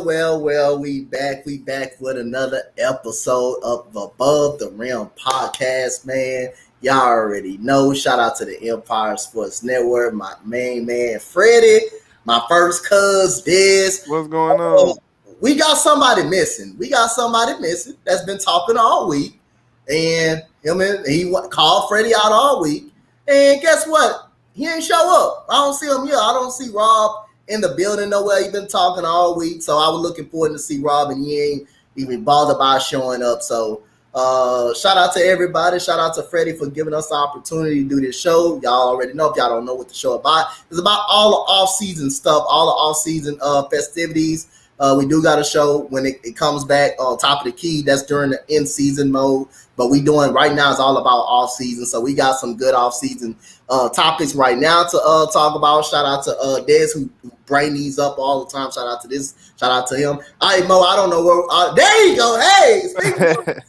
Well. We back with another episode of Above the Rim podcast, man. Y'all already know. Shout out to the Empire Sports Network, my main man Freddie, my first cuz Diz. What's going on? We got somebody missing. That's been talking all week, and he called Freddie out all week. And guess what? He ain't show up. I don't see him here. I don't see Rob in the building nowhere. He been talking all week, so I was looking forward to see Rob, and he ain't even bothered by showing up. So shout out to everybody. Shout out to Freddie for giving us the opportunity to do this show. Y'all already know. If y'all don't know what the show about, it's about all the off-season stuff, all the off-season festivities. We do got a show when it comes back on top of the key. That's during the in-season mode. But we doing right now is all about off-season. So we got some good off-season topics right now to talk about. Shout out to Des who bring these up all the time. Shout out to this. Shout out to him. All right, Mo, I don't know where. There you go. Hey,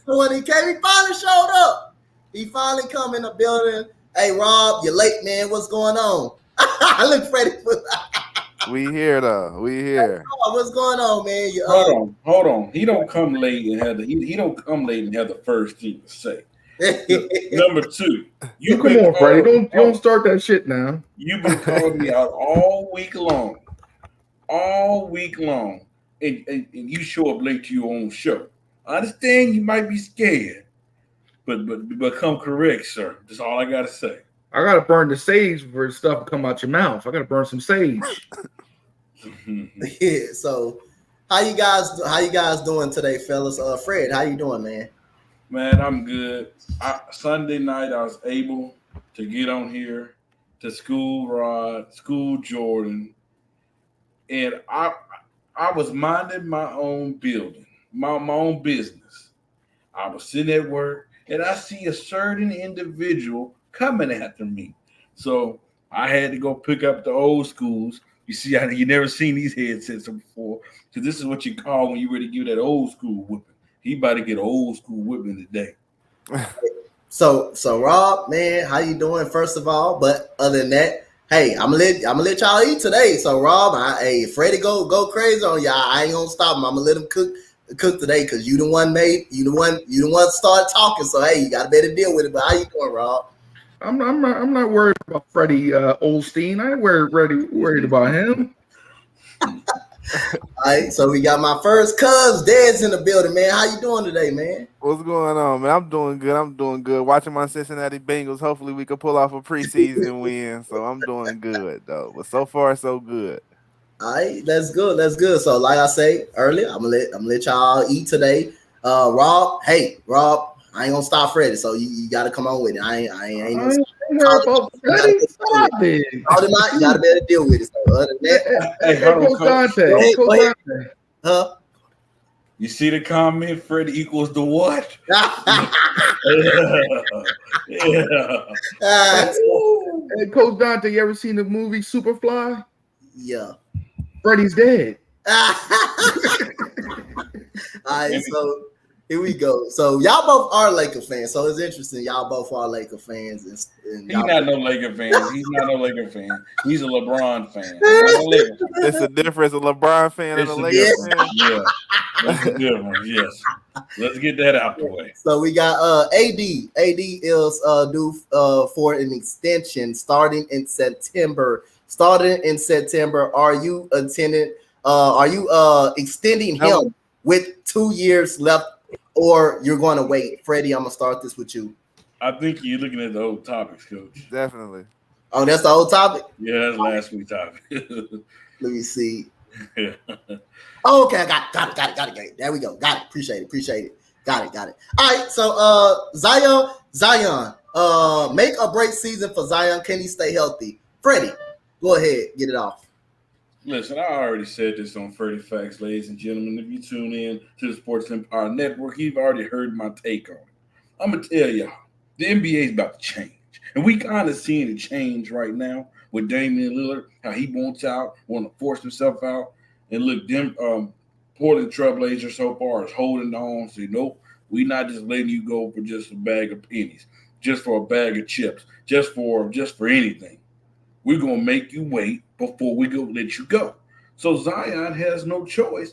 when he came, he finally showed up. He finally come in the building. Hey, Rob, you're late, man. What's going on? I look ready for We here though. We here. What's going on, man? Hold on. He don't come late and have the first thing to say. Number two, come on, Freddie. Don't start that shit now. You've been calling me out all week long, and you show up late to your own show. I understand you might be scared, but come correct, sir. That's all I gotta say. I gotta burn the sage for stuff to come out your mouth. I gotta burn some sage. Yeah. So, how you guys doing today, fellas? Fred, how you doing, man? Man, I'm good. Sunday night, I was able to get on here to school Rod, school Jordan, and I was minding my own building, my own business. I was sitting at work, and I see a certain individual coming after me. So I had to go pick up the old schools. You see, you never seen these headsets before. So this is what you call when you ready to give that old school whipping. He about to get an old school whipping today. So Rob, man, how you doing? First of all, but other than that, hey, I'm gonna let y'all eat today. So Rob, Freddie go crazy on y'all. I ain't gonna stop him. I'm gonna let him cook today because you the one started talking. So hey, you got to better deal with it. But how you doing, Rob? I'm not worried about Freddie Olstein. I ain't worried about him. All right, so we got my first cuz Dad's in the building, man. How you doing today, man? What's going on, man? I'm doing good. Watching my Cincinnati Bengals. Hopefully we can pull off a preseason win. So I'm doing good though. But so far so good. All right, that's good. So like I say earlier, I'm gonna let y'all eat today. Rob, I ain't gonna stop Freddie, so you gotta come on with it. I ain't gonna stop. You gotta better deal with it. So other than that, hey, Coach Dante. Huh? You see the comment, Freddie equals the what? Yeah. Hey, Coach Dante, you ever seen the movie Superfly? Yeah. Freddie's dead. All right, so here we go. So y'all both are Laker fans. So it's interesting. Y'all both are Laker fans. He's not no Laker fan. He's a LeBron fan. It's a difference. A LeBron fan and a Laker fan. Yeah. That's a difference. Yes. Let's get that out the way. So we got AD. AD is due for an extension starting in September. Are you extending him with 2 years left, or you're going to wait? Freddie, I'm gonna start this with you. I think you're looking at the old topics, Coach. Definitely. Oh, that's the old topic? Yeah, that's last week's topic. Let me see. Yeah. Oh, okay, I got it. There we go. Got it. Appreciate it. Got it. All right, so Zion, make or break season for Zion. Can he stay healthy? Freddie, go ahead, get it off. Listen, I already said this on 30 Facts, ladies and gentlemen. If you tune in to the Sports Empire Network, you've already heard my take on it. I'm going to tell y'all, the NBA is about to change. And we kind of seeing it change right now with Damian Lillard, how he want to force himself out. And look, them Portland Trailblazers so far is holding on. So, nope, we're not just letting you go for just a bag of pennies, just for a bag of chips, just for anything. We're going to make you wait before we go let you go. So Zion has no choice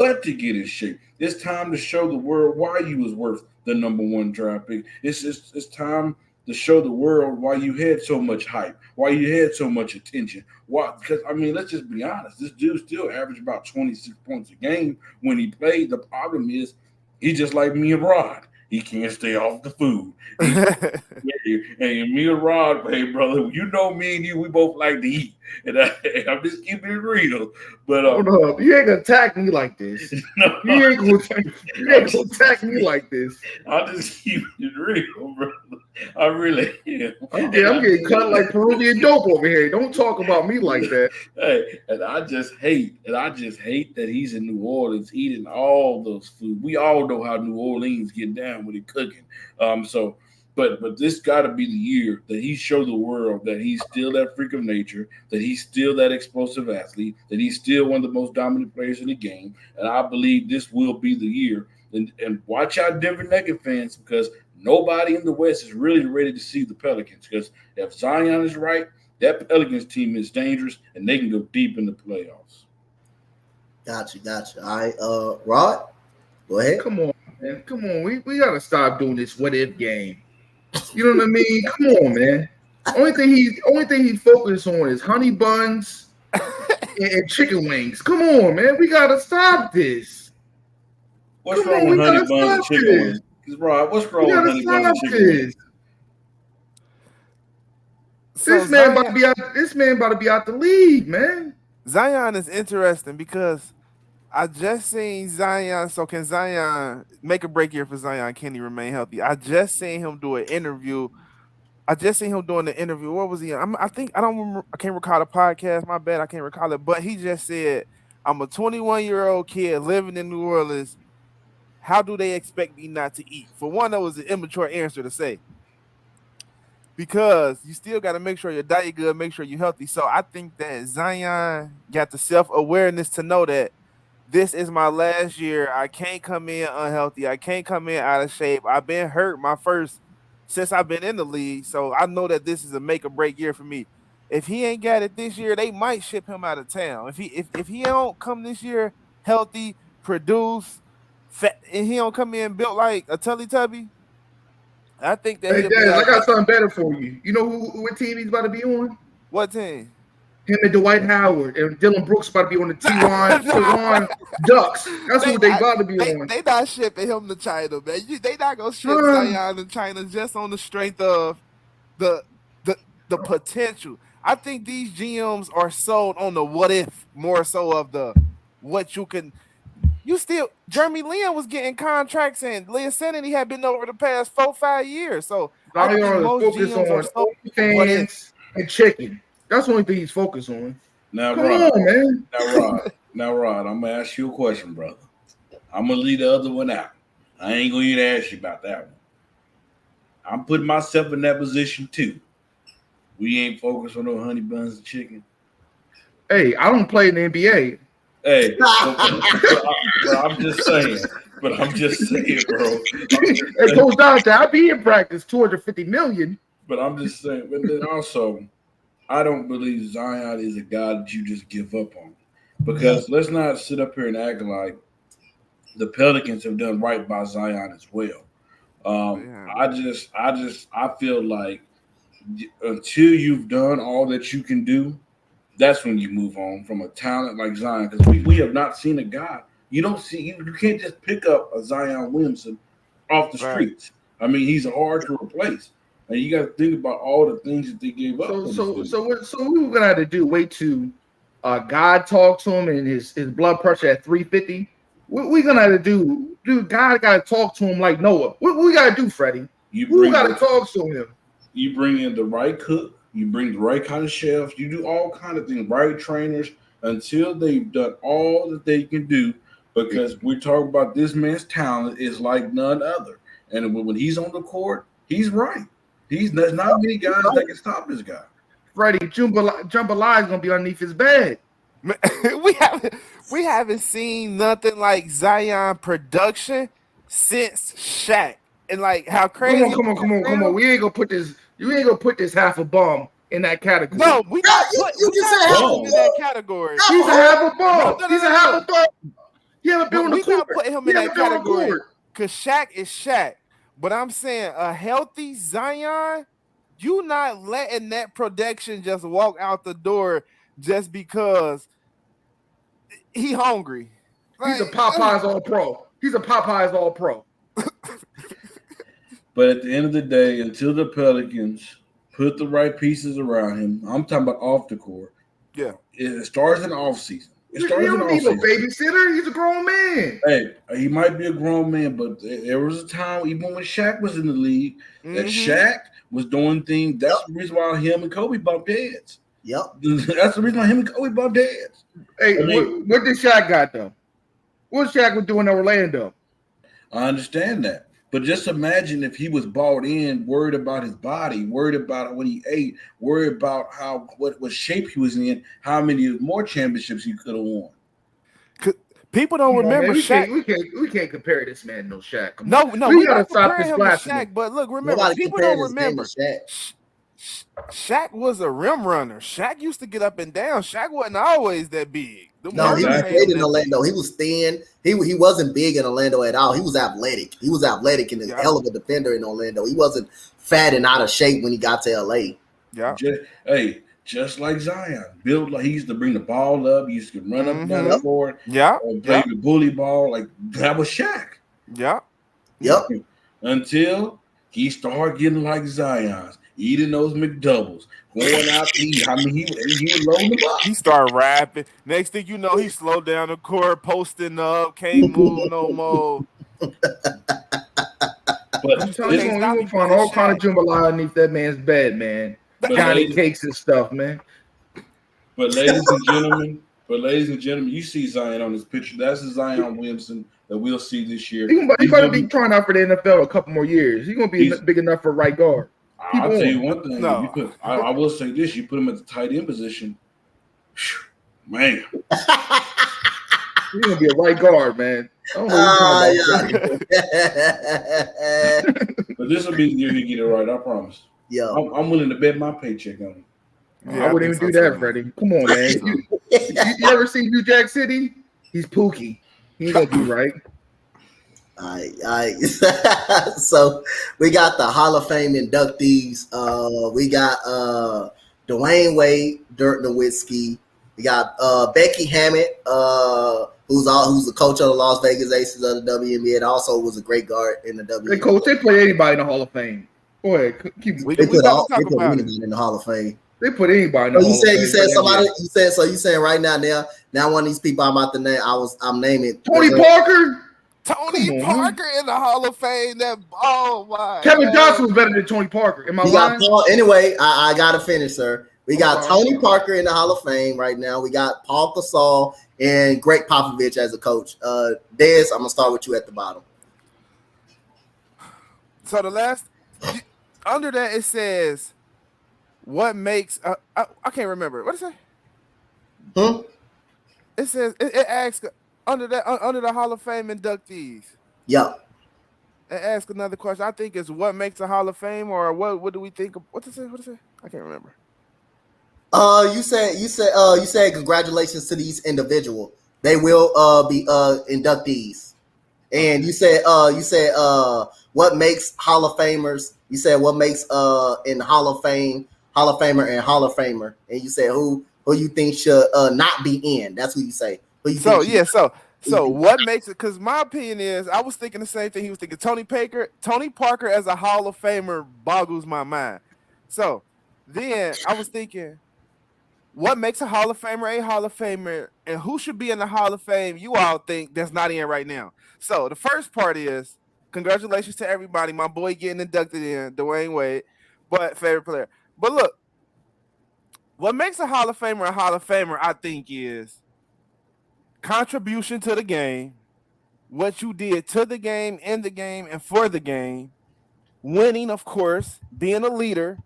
but to get in shape. It's time to show the world why you was worth the number 1 draft pick. It's time to show the world why you had so much hype, why you had so much attention. Why? Because, I mean, let's just be honest. This dude still averaged about 26 points a game when he played. The problem is he's just like me and Rod. He can't stay off the food. And me and Rod, hey, brother, you know me and you, we both like to eat. And I'm just keeping it real. But hold up, you ain't gonna attack me like this. No, You ain't gonna attack me like this. I'll just keep it real, brother. I really am. I'm getting cut like Peruvian dope over here. Don't talk about me like that. Hey, and I just hate that he's in New Orleans eating all those food. We all know how New Orleans get down with it cooking. But this got to be the year that he showed the world that he's still that freak of nature, that he's still that explosive athlete, that he's still one of the most dominant players in the game. And I believe this will be the year. And watch out, Denver Nuggets fans, because nobody in the West is really ready to see the Pelicans. Because if Zion is right, that Pelicans team is dangerous, and they can go deep in the playoffs. Gotcha. All right, Rod, go ahead. Come on, man. Come on. We gotta stop doing this what if game. You know what I mean? Come on, man. Only thing he focused on is honey buns and chicken wings. Come on, man. We gotta stop this. What's wrong with honey buns and chicken wings? Rod, what's wrong with honey buns and chicken wings? This man about to be out the league, man. Zion is interesting because I just seen Zion. So can Zion make a break year for Zion? Can he remain healthy? I just seen him do an interview. I just seen him doing the interview. What was he? I don't remember. I can't recall the podcast. My bad. I can't recall it. But he just said, "I'm a 21-year-old kid living in New Orleans. How do they expect me not to eat?" For one, that was an immature answer to say. Because you still got to make sure your diet good, make sure you're healthy. So I think that Zion got the self-awareness to know that this is my last year. I can't come in unhealthy. I can't come in out of shape. I've been hurt since I've been in the league. So I know that this is a make or break year for me. If he ain't got it this year, they might ship him out of town. If he don't come this year healthy, produce, fat, and he don't come in built like a Teletubby, I think that. Hey, Dad, I got something better for you. You know what team he's about to be on? What team? Him and Dwight Howard and Dylan Brooks about to be on the T1 Ducks. That's what they about to be on. They not shipping him to China, man. They not gonna ship Zion to China just on the strength of the potential. I think these GMs are sold on the what if more so of the what you can. Jeremy Lin was getting contracts and Lin Sanity had been over the past 4-5 years. So Zion is focused on fans and chicken. That's the only thing he's focused on. Now, Come Rod, on, man. Now, Rod, I'm gonna ask you a question, brother. I'm gonna leave the other one out. I ain't gonna even ask you about that one. I'm putting myself in that position too. We ain't focused on no honey buns and chicken. Hey, I don't play in the NBA. Hey, but I'm just saying. But I'm just saying, bro. It goes down to I be in practice $250 million. But I'm just saying. But then also, I don't believe Zion is a guy that you just give up on, because let's not sit up here and act like the Pelicans have done right by Zion as well. I feel like until you've done all that you can do, that's when you move on from a talent like Zion, because we have not seen a guy. You can't just pick up a Zion Williamson off the streets. I mean, he's hard to replace, and you got to think about all the things that they gave up. So what we're gonna have to do? Wait to God talk to him and his blood pressure at 350. What we gonna have to do? Dude, God got to talk to him like Noah. What we got to do, Freddie? We got to talk to him. You bring in the right cook. You bring the right kind of chefs. You do all kind of things, right trainers, until they've done all that they can do, because we're talking about this man's talent is like none other. And when he's on the court, he's right. There's not many guys that can stop this guy. Freddie, Jambalaya is going to be underneath his bed. we haven't seen nothing like Zion production since Shaq. And like how crazy. Come on. We ain't gonna put this. You ain't gonna put this half a bum in that category. No, we not. You just said half in that category. He's a half a bum. He's a half a bum. Yeah, but on the We court. not putting him in that category because Shaq is Shaq. But I'm saying a healthy Zion, you not letting that production just walk out the door just because he hungry. He's a Popeyes All-Pro. He's a Popeyes All-Pro. But at the end of the day, until the Pelicans put the right pieces around him, I'm talking about off the court. Yeah. It starts in the offseason. He don't need no babysitter. He's a grown man. Hey, he might be a grown man, but there was a time, even when Shaq was in the league, that Shaq was doing things. That's the reason why him and Kobe bumped heads. Yep. That's the reason why him and Kobe bumped heads. Hey, what did Shaq got, though? What Shaq was doing in Orlando? I understand that. But just imagine if he was bought in, worried about his body, worried about when he ate, worried about what shape he was in, how many more championships he could have won. People don't remember Shaq. We can't compare this man to Shaq. No, we gotta stop this blasphemy. But look, remember, people don't remember. Shaq was a rim runner. Shaq used to get up and down. Shaq wasn't always that big. No, he was big in Orlando. He was thin. He wasn't big in Orlando at all. He was athletic. He was athletic and a hell of a defender in Orlando. He wasn't fat and out of shape when he got to LA. Yeah. Just like Zion, built like he used to bring the ball up. He used to run up and down the court. Yeah. Play the bully ball. Like that was Shaq. Yeah. Yep. Until he started getting like Zion's, eating those McDoubles, going out to eat. I mean, he was loading the box. He started rapping. Next thing you know, he slowed down the court, posting up, can't move no more. But I'm telling you, you'll find all kind of jambalaya underneath that man's bed, man. Johnny cakes and stuff, man. But ladies and gentlemen, you see Zion on this picture. That's the Zion Williamson that we'll see this year. He's going to be trying out for the NFL a couple more years. He's going to be big enough for right guard. I'll tell you one thing. No. I will say this: you put him at the tight end position, man. He's gonna be a right guard, man. I don't know But this will be the year he get it right. I promise. Yeah, I'm willing to bet my paycheck on him. Yeah, I wouldn't even do that, Freddie. Come on, man. You ever see New Jack City? He's Pookie. He ain't gonna be right. So we got the Hall of Fame inductees. We got DWade, Dirk Nowitzki. We got Becky Hammond, who's the coach of the Las Vegas Aces of the WNBA, and also was a great guard in the WNBA. They play anybody in the Hall of Fame. Go ahead, keep. They put anybody in the Hall of Fame. They put anybody in the Hall of Fame. You said somebody. You saying right now one of these people I'm about to name. I'm naming Tony Parker. Tony Parker in the Hall of Fame. Kevin Johnson was better than Tony Parker. Am I lying? Anyway, I gotta finish, sir. We got Tony Parker in the Hall of Fame right now. We got Paul Gasol and Greg Popovich as a coach. Dez, I'm gonna start with you at the bottom. So the last under that it says, "What makes?" I can't remember. What does it say? It says it asks under the Hall of Fame inductees. Yeah. It asks another question. I think it's what makes a Hall of Fame, or what do we think? What does it say? I can't remember. You said congratulations to these individuals. They will be inductees. And you said what makes Hall of Famers. You said what makes in Hall of Fame, Hall of Famer and Hall of Famer. And you said who you think should not be in. That's what you say. So what makes it? Because my opinion is, I was thinking the same thing. He was thinking Tony Parker as a Hall of Famer boggles my mind. So then I was thinking, what makes a Hall of Famer, and who should be in the Hall of Fame? You all think that's not in right now. So the first part is congratulations to everybody. My boy getting inducted in, DWade, but favorite player. But look, what makes a Hall of Famer, I think, is contribution to the game, what you did to the game, in the game, and for the game, winning, of course, being a leader.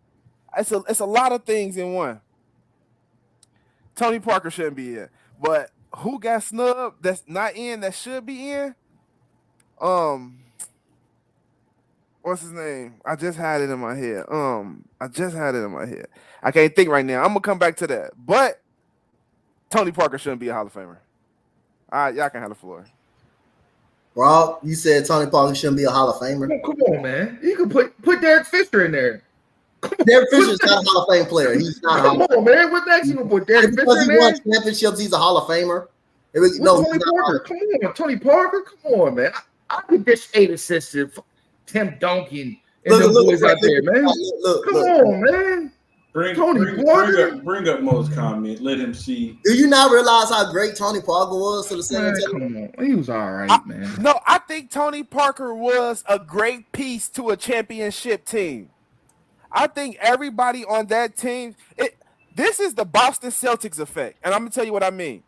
It's a lot of things in one. Tony Parker shouldn't be in, but who got snubbed that's not in that should be in? What's his name? I just had it in my head. I can't think right now. I'm gonna come back to that. But Tony Parker shouldn't be a Hall of Famer. All right, y'all can have the floor. Rob, you said Tony Parker shouldn't be a Hall of Famer. Come on, man. You can put Derek Fisher in there. Derek Fisher's not a Hall of Fame player. He's not. Come on, man. What next? You gonna put Derek Fisher Because in he there? won championships, he's a Hall of Famer. Tony Parker. Come on, Tony Parker. Come on, man. I could dish 8 assists to Tim Duncan and them boys out there, man. Come on, man. Bring up Mo's comment. Let him see. Do you not realize how great Tony Parker was to the San Antonio? Come on, he was all right, man. No, I think Tony Parker was a great piece to a championship team. I think everybody on that team. This is the Boston Celtics effect, and I'm gonna tell you what I mean.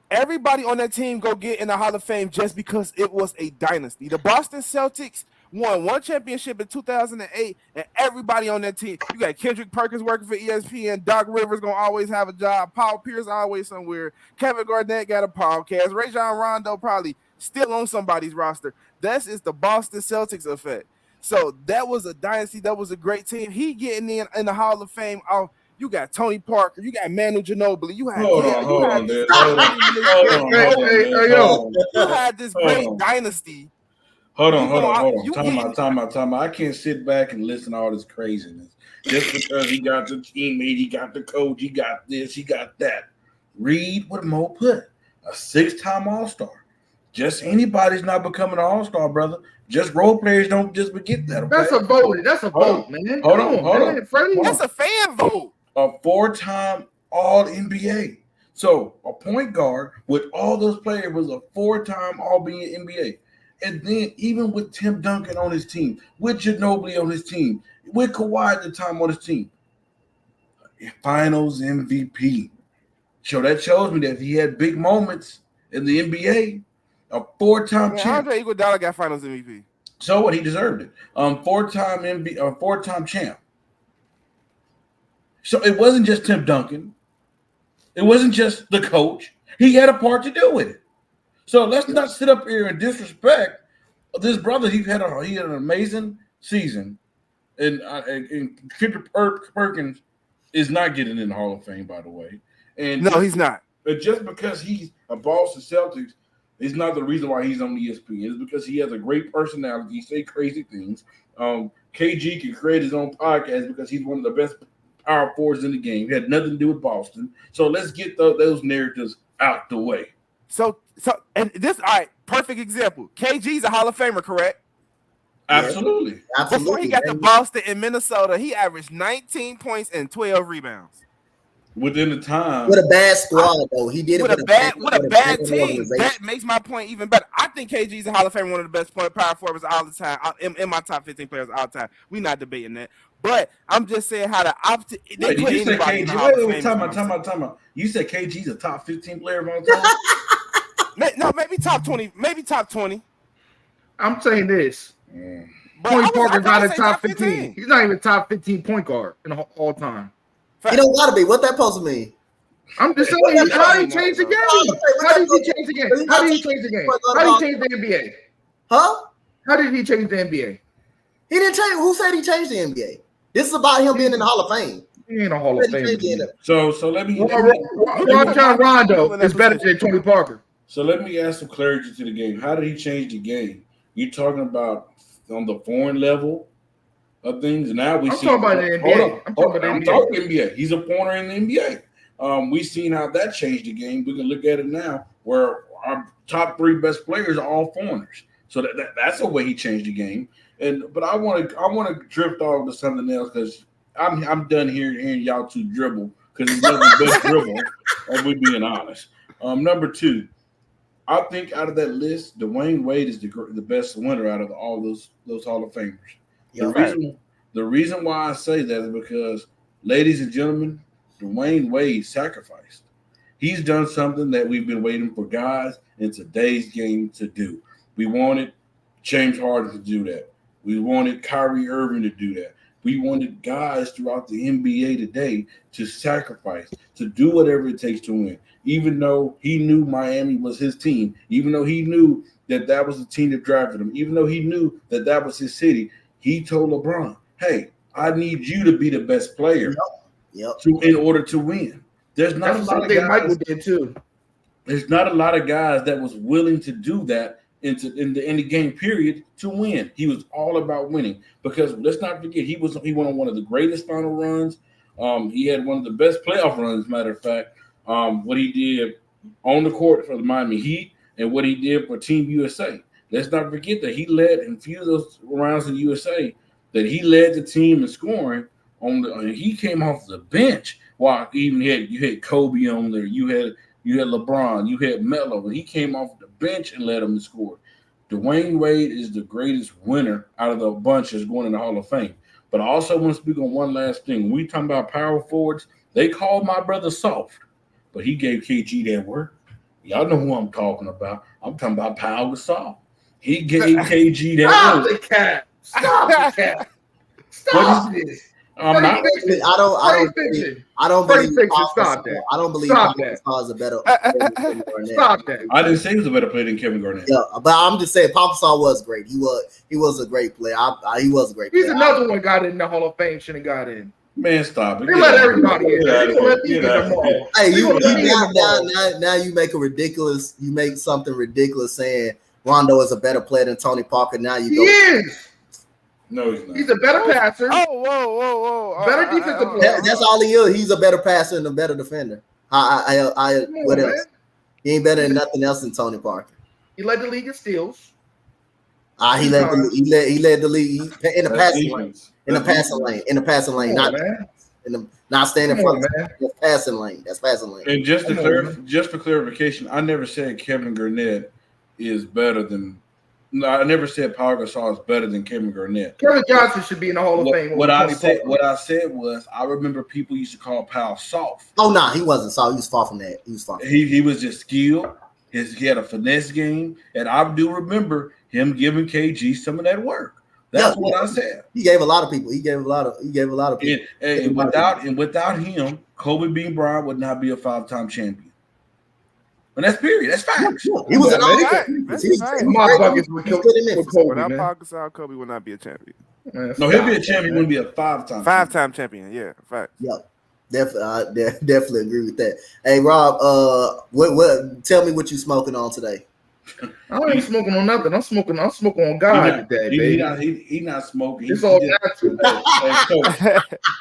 Everybody on that team go get in the Hall of Fame just because it was a dynasty. The Boston Celtics won 1 championship in 2008, and everybody on that team, you got Kendrick Perkins working for ESPN, Doc Rivers gonna always have a job, Paul Pierce always somewhere, Kevin Garnett got a podcast, Rajon Rondo probably still on somebody's roster. This is the Boston Celtics effect. So that was a dynasty, that was a great team. He getting in the Hall of Fame. You got Tony Parker, you got Manu Ginobili, you had this great dynasty. Hold on. Time out. I can't sit back and listen to all this craziness. Just because he got the teammate, he got the coach, he got this, he got that. Read what Mo put. A 6-time All-Star. Just anybody's not becoming an All-Star, brother. Just role players don't just forget that. Okay? That's a vote. That's a vote, man. Hold on. That's a fan vote. A 4-time All-NBA. So a point guard with all those players was a 4-time All-NBA. And then even with Tim Duncan on his team, with Ginobili on his team, with Kawhi at the time on his team, Finals MVP. So that shows me that he had big moments in the NBA. A 4-time champ. Andre Iguodala got Finals MVP. So what? He deserved it. 4-time MVP, 4-time champ. So it wasn't just Tim Duncan. It wasn't just the coach. He had a part to do with it. So let's not sit up here and disrespect this brother. He had an amazing season, and Kendrick Perkins is not getting in the Hall of Fame, by the way. And no, he's not. But just because he's a Boston Celtics is not the reason why he's on ESPN. It's because he has a great personality. He say crazy things. KG can create his own podcast because he's one of the best power forwards in the game. It had nothing to do with Boston. So let's get those narratives out the way. So and this, all right, perfect example. KG's a Hall of Famer, correct? Absolutely. Before he got to Boston and Minnesota, he averaged 19 points and 12 rebounds. Within the time. With a bad squad, though. He did it with a bad team. That makes my point even better. I think KG's a Hall of Famer, one of the best power forwards all the time. In my top 15 players all the time. We're not debating that. But I'm just saying how the opposite. Did you say KG? Time out. You said KG's a top 15 player of all time? No, maybe top 20. Maybe top 20. I'm saying this. Tony Parker's not a top 15. He's not even top 15 point guard in all time. He don't gotta be. What that supposed to mean? I'm just saying, how did he change the game? How did he change the game? How did he change the game? How did he change the NBA? Huh? How did he change the NBA? He didn't change. Who said he changed the NBA? This is about him being in the Hall of Fame. He ain't a Hall of Fame. So let me. Rajon Rondo is better than Tony Parker. So let me add some clarity to the game. How did he change the game? You talking about on the foreign level of things? Now we see. I'm talking about the NBA. I'm talking NBA. He's a foreigner in the NBA. We've seen how that changed the game. We can look at it now, where our top 3 best players are all foreigners. So that's the way he changed the game. But I want to drift off to something else because I'm done hearing y'all two dribble because it's nothing but dribble. And we're being honest. Number 2, I think out of that list, DWade is the best winner out of all those Hall of Famers. The reason why I say that is because, ladies and gentlemen, DWade sacrificed. He's done something that we've been waiting for guys in today's game to do. We wanted James Harden to do that. We wanted Kyrie Irving to do that. We wanted guys throughout the NBA today to sacrifice, to do whatever it takes to win. Even though he knew Miami was his team, even though he knew that was the team that drafted him, even though he knew that was his city, he told LeBron, hey, I need you to be the best player in order to win. There's not a lot of guys. Michael did too. There's not a lot of guys that was willing to do that in the game period to win. He was all about winning because let's not forget he went on one of the greatest final runs. He had one of the best playoff runs, as a matter of fact. What he did on the court for the Miami Heat and what he did for Team USA. Let's not forget that he led in a few of those rounds in USA that he led the team in scoring. He came off the bench while even you had Kobe on there. You had LeBron, you had Melo, and he came off the bench and led them to score. DWade is the greatest winner out of the bunch that's going in the Hall of Fame. But I also want to speak on one last thing. When we talking about power forwards, they called my brother soft, but he gave KG that work. Y'all know who I'm talking about. I'm talking about Pau Gasol. He gave KG that Stop work. the cap. Stop the cap. Stop this. I don't believe Stop that. I don't believe Stop Pau that. Gasol is a better player than Kevin Garnett. Stop that. I didn't say he was a better player than Kevin Garnett. Yeah, but I'm just saying Pau Gasol was great. He was a great player. He was a great player. He's another one got in the Hall of Fame, shouldn't have got in. Man, stop it. They let everybody in. Hey, now you make something ridiculous saying Rondo is a better player than Tony Parker. Now you go. He is. No, he's not. He's a better passer. Oh, whoa. Better defensive player. That's all he is. He's a better passer and a better defender. What else? He ain't better than nothing else than Tony Parker. He led the league in steals. He led the league in the passing lane. In the passing lane, not standing in front of the passing lane. That's passing lane. And just for clarification, I never said Kevin Garnett is better than. No, I never said Pau Gasol is better than Kevin Garnett. Kevin Johnson should be in the Hall of Fame. What I said was I remember people used to call Pau soft. Oh no, he wasn't soft. He was far from that. He was just skilled. He had a finesse game, and I do remember him giving KG some of that work. That's what I said. He gave a lot of people. And without him, Kobe Bean Bryant would not be a 5-time champion. And that's period. That's facts. He was an Without Pau Gasol, Kobe would not be a champion. No, he'll be a champion. He wouldn't be a 5-time champion. Yeah, facts. Yep. Definitely agree with that. Hey, Rob, tell me what you smoking on today. I ain't smoking on nothing. I'm smoking on God today, baby. He not smoking. It's all natural.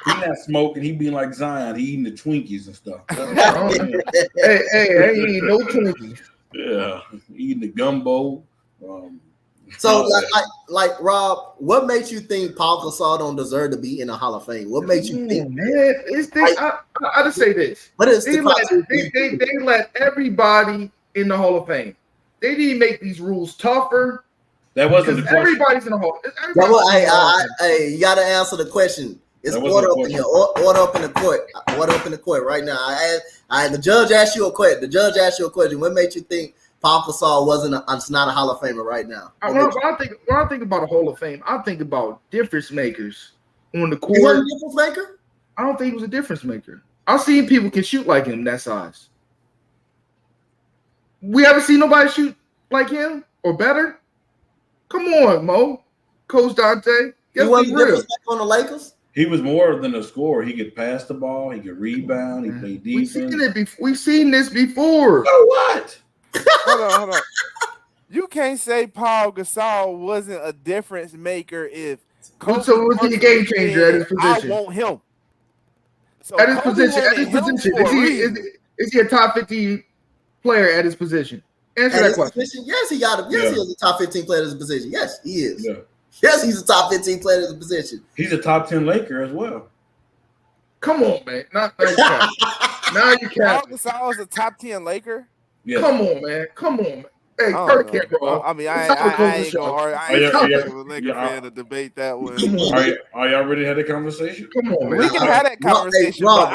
He not smoking. He being like Zion. He eating the Twinkies and stuff. hey, I ain't eating no Twinkies. Yeah, eating the gumbo. So, like Rob, what makes you think Pau Gasol don't deserve to be in the Hall of Fame? What makes you think? Man, I just say this. What is they let everybody in the Hall of Fame. They didn't make these rules tougher. That wasn't the question. Everybody's in the Hall. Hey, you got to answer the question. It's order up in here. Order up in the court. Order up in the court right now. The judge asked you a question. What made you think Pau Gasol it's not a Hall of Famer right now? When I think about a Hall of Fame, I think about difference makers on the court. He wasn't a difference maker? I don't think he was a difference maker. I've seen people can shoot like him that size. We ever seen nobody shoot like him or better? Come on, Mo. Coach Dante. He wasn't a difference maker on the Lakers? He was more than a scorer. He could pass the ball. He could rebound. He played defense. We've seen this before. So what? Hold on. You can't say Pau Gasol wasn't a difference maker if Kobe so was he a game changer at his position? I want him. So at his position, is he a top 50 player at his position? Answer that question. Yes, he got him. Yes, he is a top 15 player at his position. Yes, he is. Yeah. Yes, he's a top 15 player at his position. He's a top 10 Laker as well. Come on, man. Now you can't. Pau Gasol is a top 10 Laker? Yeah. Come on, man. Hey, Kirk can't, bro. I mean, I ain't gonna Laker fan to debate that one. Are y'all ready to have that conversation? Come on, man. We can have that conversation. Rob,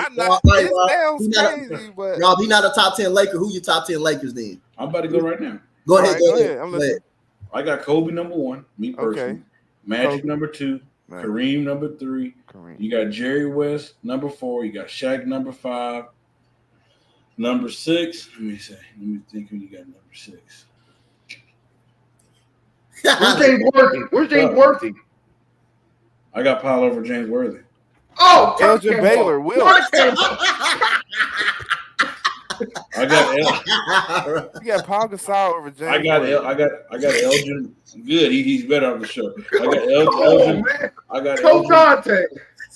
Rob, he's not a top 10 Laker. Who your top 10 Lakers then? I'm about to go right now. Go ahead. I'm listening. I got Kobe number 1, me personally. Okay. Magic number 2, right. Kareem number 3. You got Jerry West number 4. You got Shaq number 5. Number 6. Let me think who you got number 6. Where's James Worthy? I got Paul over James Worthy. Oh, Elgin Baylor, Will. I got You got Paul Gasol over James. I got Elgin. Good. He's better on the show. I got Elgin. Man. I got Coach Elgin. Dante.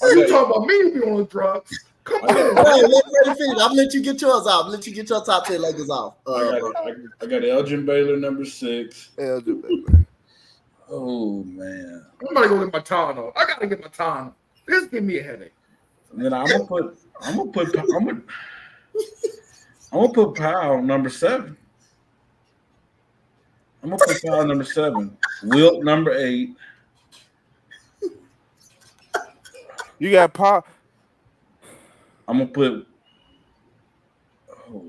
Oh, you talking about me be on the drugs? Come on. Hey, let Freddie finish. I'm gonna let you get yours off. Let you get your top 10 Lakers off. I got Elgin Baylor number 6. Elgin Baylor. Oh man. I'm gonna go get my Tano. I gotta get my Tano. This give me a headache. And then I'm gonna put Powell number 7. I'm gonna put Powell number 7. Wilt number 8. You got Paul. I'm gonna put. Oh,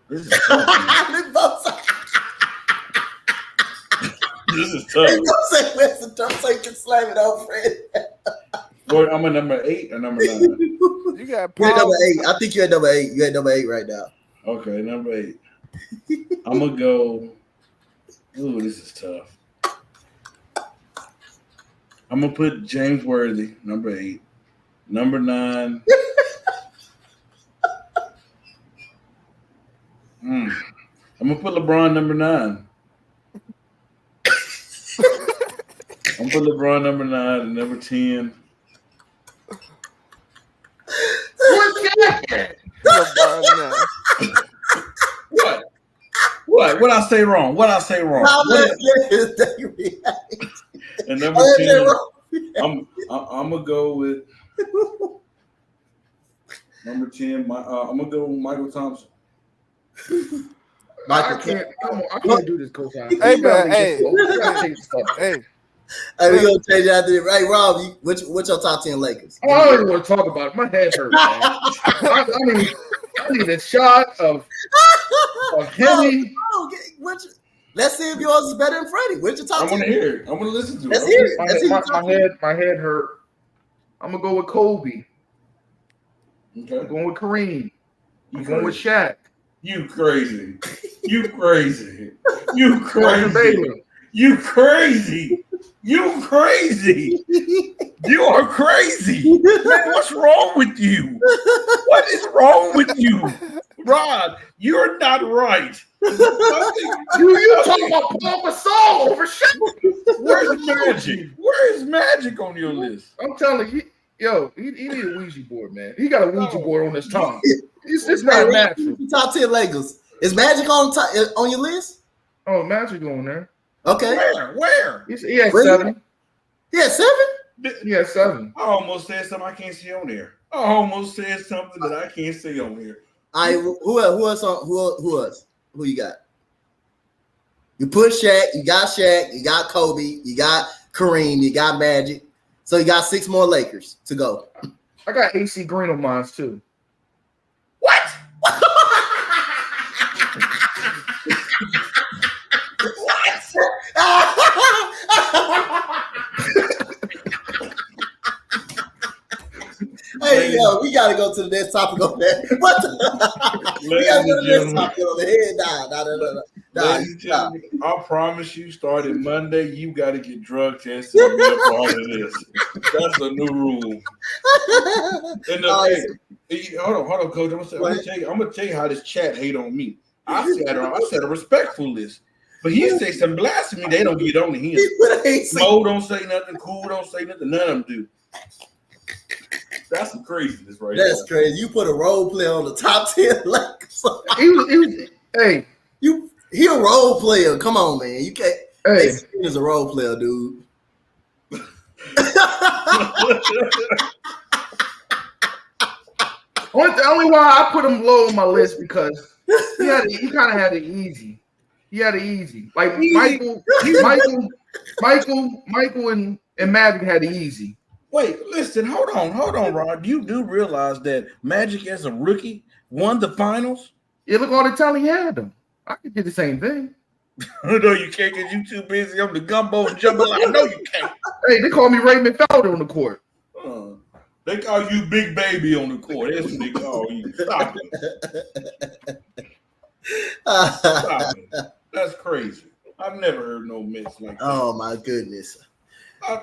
this is tough. This is tough. Don't say Weston, don't say you can slam it on Fred. Well, I'm a number 8 or number 9. You got Paul. You're at number 8. I think you're at number 8. You're at number 8 right now. Okay, number 8. I'm gonna go. Ooh, this is tough. I'm gonna put James Worthy, number 8. Number 9. I'm gonna put LeBron number 9. I'm gonna put LeBron number 9 and number 10. What's that? What I say wrong? What I say wrong? And number 10, I'm gonna go with number 10. I'm gonna go with Michael Thompson. I can't do this, Coach. Hey, man, hey, we're gonna change it after this. Hey, Rob, what's your top 10 Lakers? I don't even want to talk about it. My head hurts, man. I need a shot of Henny. Let's see if yours is better than Freddie. What's your top 10? I want to hear it. I want to listen to it. Let's hear it. My head hurt. I'm gonna go with Kobe. Okay. I'm going with Kareem. I'm going with Shaq. You crazy. You crazy. You crazy. Baylor. You crazy. You crazy. You are crazy. Man, what's wrong with you? What is wrong with you? Rod, you're not right. You talking about Paul Gasol over Shaq? Where's Magic? Where is Magic on your list? I'm telling you, he need a Ouija board, man. He got a Ouija board on his tongue. It's not natural. Top 10 Lakers. Is Magic on your list? Oh, Magic on there. Okay. Where? He had 7. He had 7? He had 7. I almost said something I can't see on there. I almost said something that I can't say on here. All right, who else? Who you got? You put Shaq, you got Kobe, you got Kareem, you got Magic. So you got 6 more Lakers to go. I got AC Green on mine too. What? Hey, yo, we gotta go to the next topic on that. What the? We gotta go to the next topic on the head. Nah. I promise you, starting Monday, you got to get drug tested and be a part of this. That's a new rule. And hold on, Coach. I'm gonna tell you how this chat hate on me. I said a respectful list. But he say some blasphemy, they don't get on to him. Mo don't say nothing, Cool don't say nothing, none of them do. That's some craziness right there. That's crazy. You put a role player on the top 10 Lakers. He a role player. Come on, man. You can't. Hey, he's a role player, dude. Only why I put him low on my list because he kind of had it easy. He had it easy. Like Michael and Magic had it easy. Wait, listen, hold on, Rod. You do realize that Magic as a rookie won the finals? Yeah, look all the talent he had them. I could do the same thing. No, you can't because you too busy on the gumbo and jambalaya. I know you can't. Hey, they call me Raymond Felder on the court. They call you Big Baby on the court. That's what they call you. Stop it. Stop it. That's crazy. I've never heard no mess like that. Oh, my goodness. All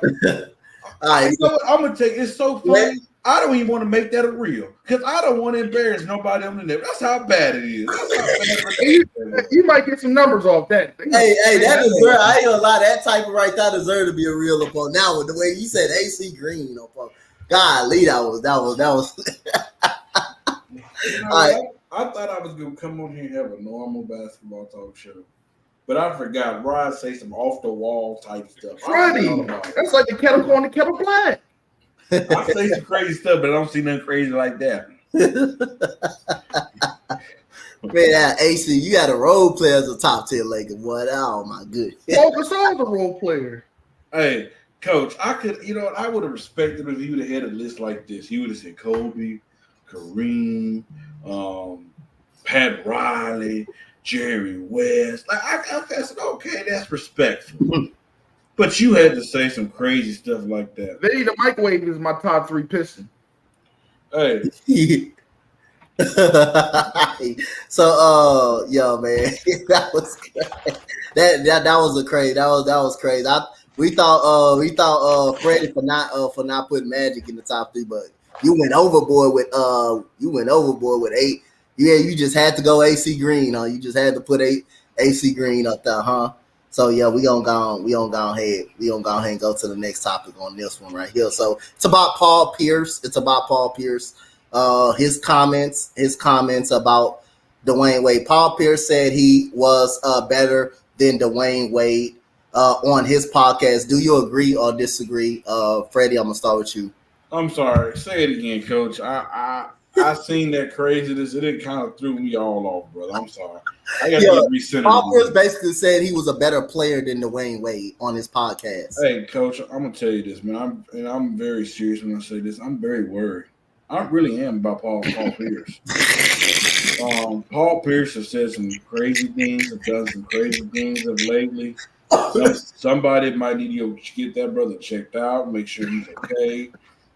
right. You know what? I'm going to take it's so funny. I don't even want to make that a real because I don't want to embarrass nobody on the net. That's how bad it is. You might get some numbers off that. Hey, that deserve. I ain't gonna lie. That type of right there deserve to be a real opponent. Now with the way you said AC Green opponent, golly, that was. I thought I was gonna come on here and have a normal basketball talk show, but I forgot. Rod say some off the wall type stuff. Freddie, that's like the kettle corn and kettle black. I say some crazy stuff, but I don't see nothing crazy like that. Man, that AC, you got a role player as a top 10 Laker, boy. Oh my goodness. Focus on the role player. Hey, Coach, I would have respected him if he would have had a list like this. He would have said Kobe, Kareem, Pat Riley, Jerry West. Like I said, okay, that's respectful. But you had to say some crazy stuff like that. Vinny the Microwave is my top 3 Piston. Hey. So yo man, that was crazy. That was crazy. That was crazy. We thought Freddie for not putting Magic in the top 3, but you went overboard with 8. Yeah, you just had to go AC Green, huh? You just had to put AC Green up there, huh? So yeah, we gonna go ahead and go to the next topic on this one right here. So it's about Paul Pierce. His comments about Dwayne Wade. Paul Pierce said he was better than Dwayne Wade on his podcast. Do you agree or disagree? Freddie, I'm gonna start with you. I'm sorry. Say it again, Coach. I seen that craziness. It kind of threw me all off, brother. I'm sorry. I got to recenter. Paul Pierce basically said he was a better player than Dwayne Wade on his podcast. Hey, Coach, I'm gonna tell you this, man. I'm very serious when I say this. I'm very worried. I really am about Paul Pierce. Paul Pierce has said some crazy things, have done some crazy things of lately. Somebody might need to get that brother checked out, make sure he's okay.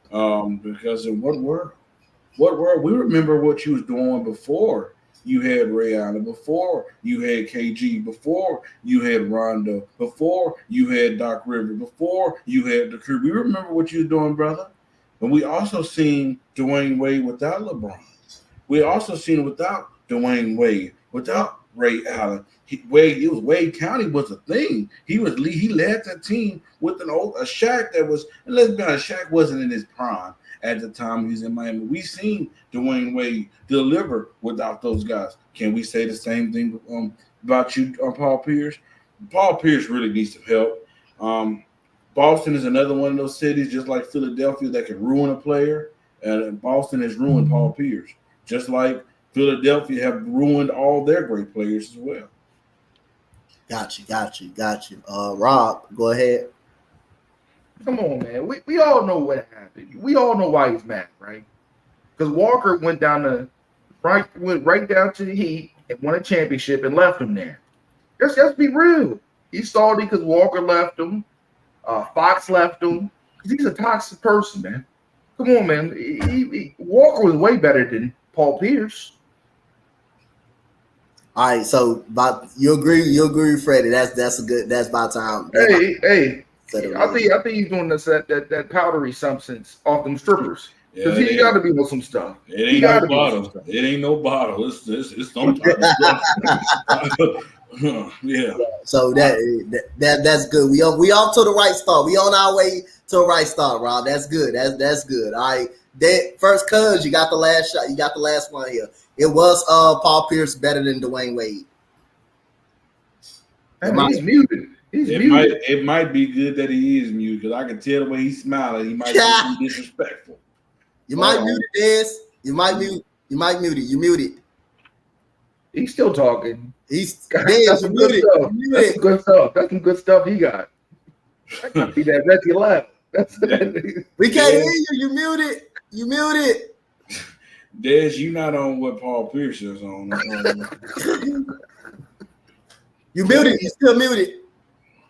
Because in what world? We remember what you was doing before you had Ray Allen, before you had KG, before you had Rondo, before you had Doc Rivers, before you had the crew. We remember what you was doing, brother. And we also seen Dwayne Wade without LeBron. We also seen it without Dwayne Wade, without Ray Allen. Wade County was a thing. He led that team with a Shaq that was, and let's be honest, Shaq wasn't in his prime at the time he was in Miami. We seen Dwayne Wade deliver without those guys. Can we say the same thing about you, Paul Pierce? Paul Pierce really needs some help. Boston is another one of those cities, just like Philadelphia, that can ruin a player. And Boston has ruined Paul Pierce, just like Philadelphia have ruined all their great players as well. Got you. Rob, go ahead. Come on, man. We all know what happened. We all know why he's mad, right? Because Walker went right down to the Heat and won a championship and left him there. Let's be real. He salty because Walker left him. Fox left him. He's a toxic person, man. Come on, man. Walker was way better than Paul Pierce. All right, so you agree with Freddie. That's about time. Hey. I think he's doing that powdery substance off them strippers. Because he got to be with some stuff. It ain't no bottle. It ain't no bottle. It's some type of stuff. Yeah. So that's good. We off to the right start. We on our way to a right start, Rob. That's good. That's good. All right. First, cuz you got the last shot. You got the last one here. It was Paul Pierce better than Dwayne Wade. He's muted. It might be good that he is muted because I can tell the way he's smiling. He might be disrespectful. You might mute it, Des. You might mute it. You muted. He's still talking. That's some good stuff. That's some good stuff. That's some good stuff he got. I can see that Reggie left. We can't hear you. You muted. Des, you not on what Paul Pierce is on. You muted. You still muted.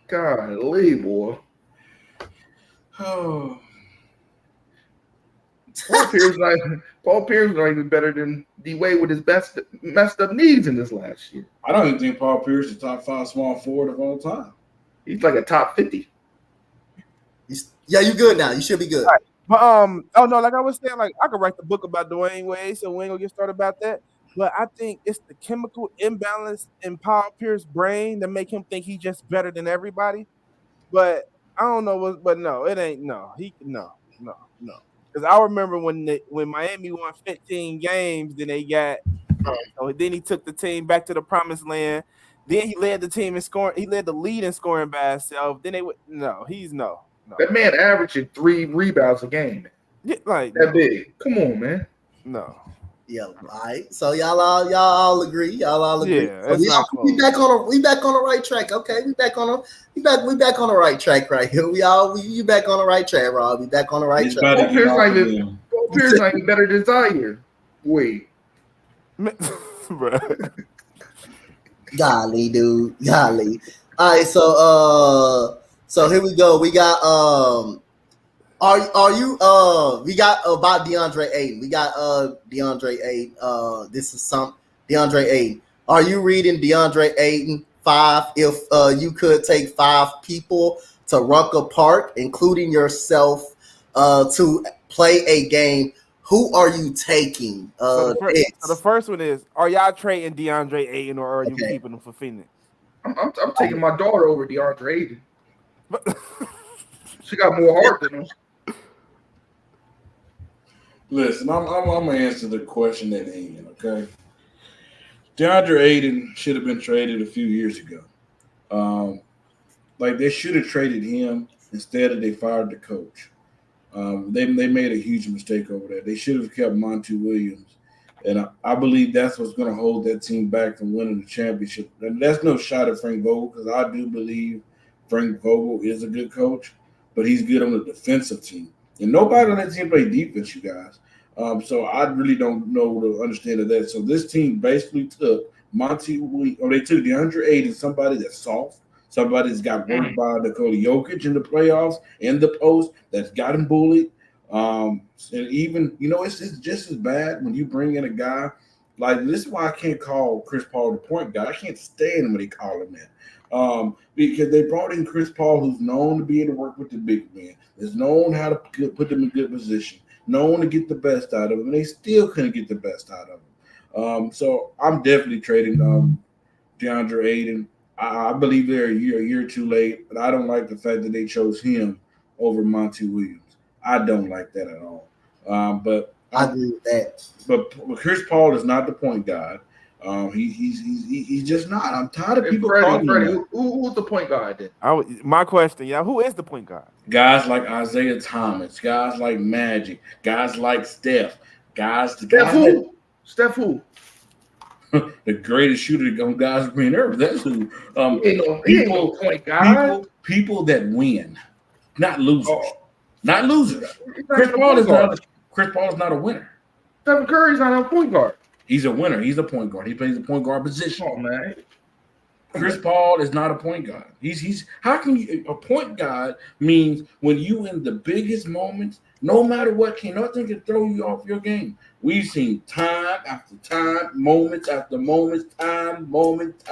Golly, boy. Oh. Paul Pierce not even better than DWade with his messed up knees in this last year. I don't even think Paul Pierce is top 5 small forward of all time. He's like a top 50. Yeah, you good now. You should be good. But oh no, like I was saying, like I could write the book about Dwayne Wade, so we ain't gonna get started about that. But I think it's the chemical imbalance in Paul Pierce's brain that make him think he's just better than everybody. But I don't know what. But no, it ain't. No, no. Because I remember when Miami won 15 games, then they got. Then he took the team back to the promised land. Then he led the team in scoring. He led the lead in scoring by himself. Then they would no. He's no. That man averaging 3 rebounds a game. Yeah, like that big. Come on, man. No. Yeah, all right. So y'all all agree. Y'all all agree. Yeah, So we back on the right track. Okay, we back on the right track right here. You back on the right track, Rob. We back on the right track. Paul Pierce ain't better than Zaire. Wait. Golly, dude. Golly. All right, so here we go. We got we got about DeAndre Ayton. We got DeAndre Ayton. This is DeAndre Ayton. Are you reading DeAndre Ayton 5? If you could take 5 people to Rucker Park, including yourself, to play a game, who are you taking? So the first one is: are y'all trading DeAndre Ayton, or are you keeping him for Phoenix? I'm taking my daughter over DeAndre Ayton. She got more heart than him. Listen, I'm gonna answer the question at hand. Okay, DeAndre Ayton should have been traded a few years ago. Like they should have traded him instead of they fired the coach. They made a huge mistake over there. They should have kept Monty Williams, and I believe that's what's going to hold that team back from winning the championship. And that's no shot at Frank Vogel, because I do believe Frank Vogel is a good coach, but he's good on the defensive team. And nobody on that team play defense, you guys. So I really don't know the understand of that. So this team basically took Monty Williams, or they took DeAndre Ayton, somebody that's soft, somebody that's got worked by Nikola Jokic in the playoffs, in the post, that's got him bullied. And even, it's just as bad when you bring in a guy like this. Is why I can't call Chris Paul the point guy. I can't stand when they call him that. Because they brought in Chris Paul, who's known to be able to work with the big men, is known how to put them in good position, known to get the best out of them, and they still couldn't get the best out of them. So I'm definitely trading DeAndre Ayton. I believe they're a year too late, but I don't like the fact that they chose him over Monty Williams. I don't like that at all. But I agree with that. But Chris Paul is not the point guard. He's just not. I'm tired of people calling him. Who's the point guard then? My question, who is the point guard? Guys like Isaiah Thomas, guys like Magic, guys like Steph, Steph who? The greatest shooter on guys green earth. That's who. People that win, not losers. Not losers. Chris Paul is not a winner. Stephen Curry's not a point guard. He's a winner. He's a point guard. He plays the point guard position. Oh man. Chris Paul is not a point guard. He's how can you a point guard means when you in the biggest moments, no matter what, nothing can throw you off your game. We've seen time after time, moments after moments, moment,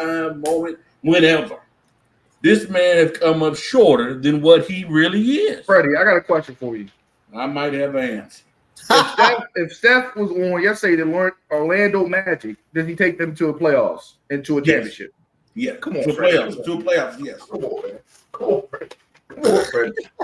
whenever. This man has come up shorter than what he really is. Freddie, I got a question for you. I might have an answer. If Steph was on yesterday to Orlando Magic, does he take them to a playoffs and to a championship? Yeah, come on, to playoffs. To playoffs, yes. Come on, man. Come on, Freddie.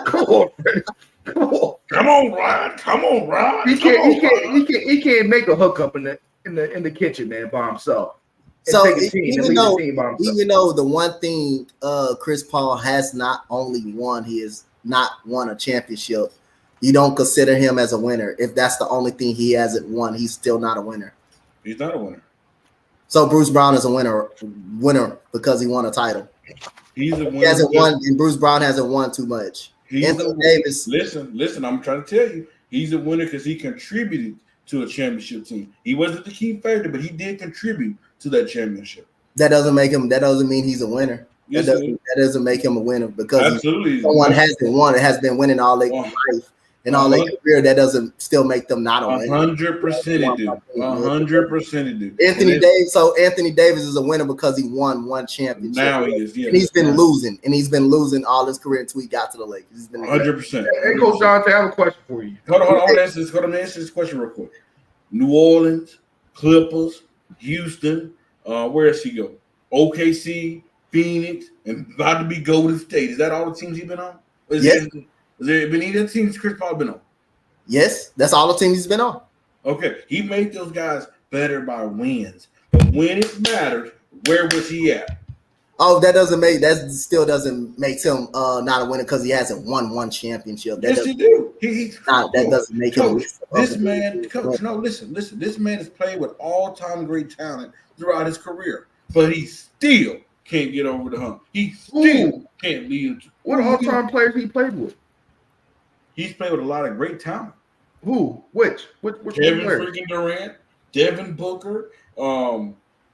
Come on, Freddie. Come on. Come on, Rod. Come on, Rod. He can't make a hookup in the kitchen, man, by himself. So even though the one thing Chris Paul has not only won, he has not won a championship. You don't consider him as a winner. If that's the only thing he hasn't won, he's still not a winner. He's not a winner. So Bruce Brown is a winner because he won a title. He's a winner. He hasn't won, and Bruce Brown hasn't won too much. Anthony Davis. Listen. I'm trying to tell you, he's a winner because he contributed to a championship team. He wasn't the key favorite, but he did contribute to that championship. That doesn't mean he's a winner. Yes, that doesn't make him a winner because absolutely someone hasn't won. It has been winning all their life, in all their career, that doesn't still make them not a winner. 100% it do. 100% it do. Anthony Davis. So Anthony Davis is a winner because he won one championship. Now he is. Yeah, and he's been losing, and he's been losing all his career until he got to the Lakers. He's been 100%. Hey, Coach Dante, I have a question for you. Hold on. Answer this question real quick. New Orleans, Clippers, Houston. Where does he go? OKC, Phoenix, and about to be Golden State. Is that all the teams he's been on? Yes. Has there been any other teams Chris Paul been on? Yes, that's all the teams he's been on. Okay, he made those guys better by wins. But when it mattered, where was he at? Oh, that still doesn't make him not a winner because he hasn't won one championship. Yes, he do. That doesn't make him. Coach. No, listen. This man has played with all-time great talent throughout his career, but he still can't get over the hump. He still can't lead. What all-time players he played with? He's played with a lot of great talent. Who? Which Kevin freaking Durant, Devin Booker,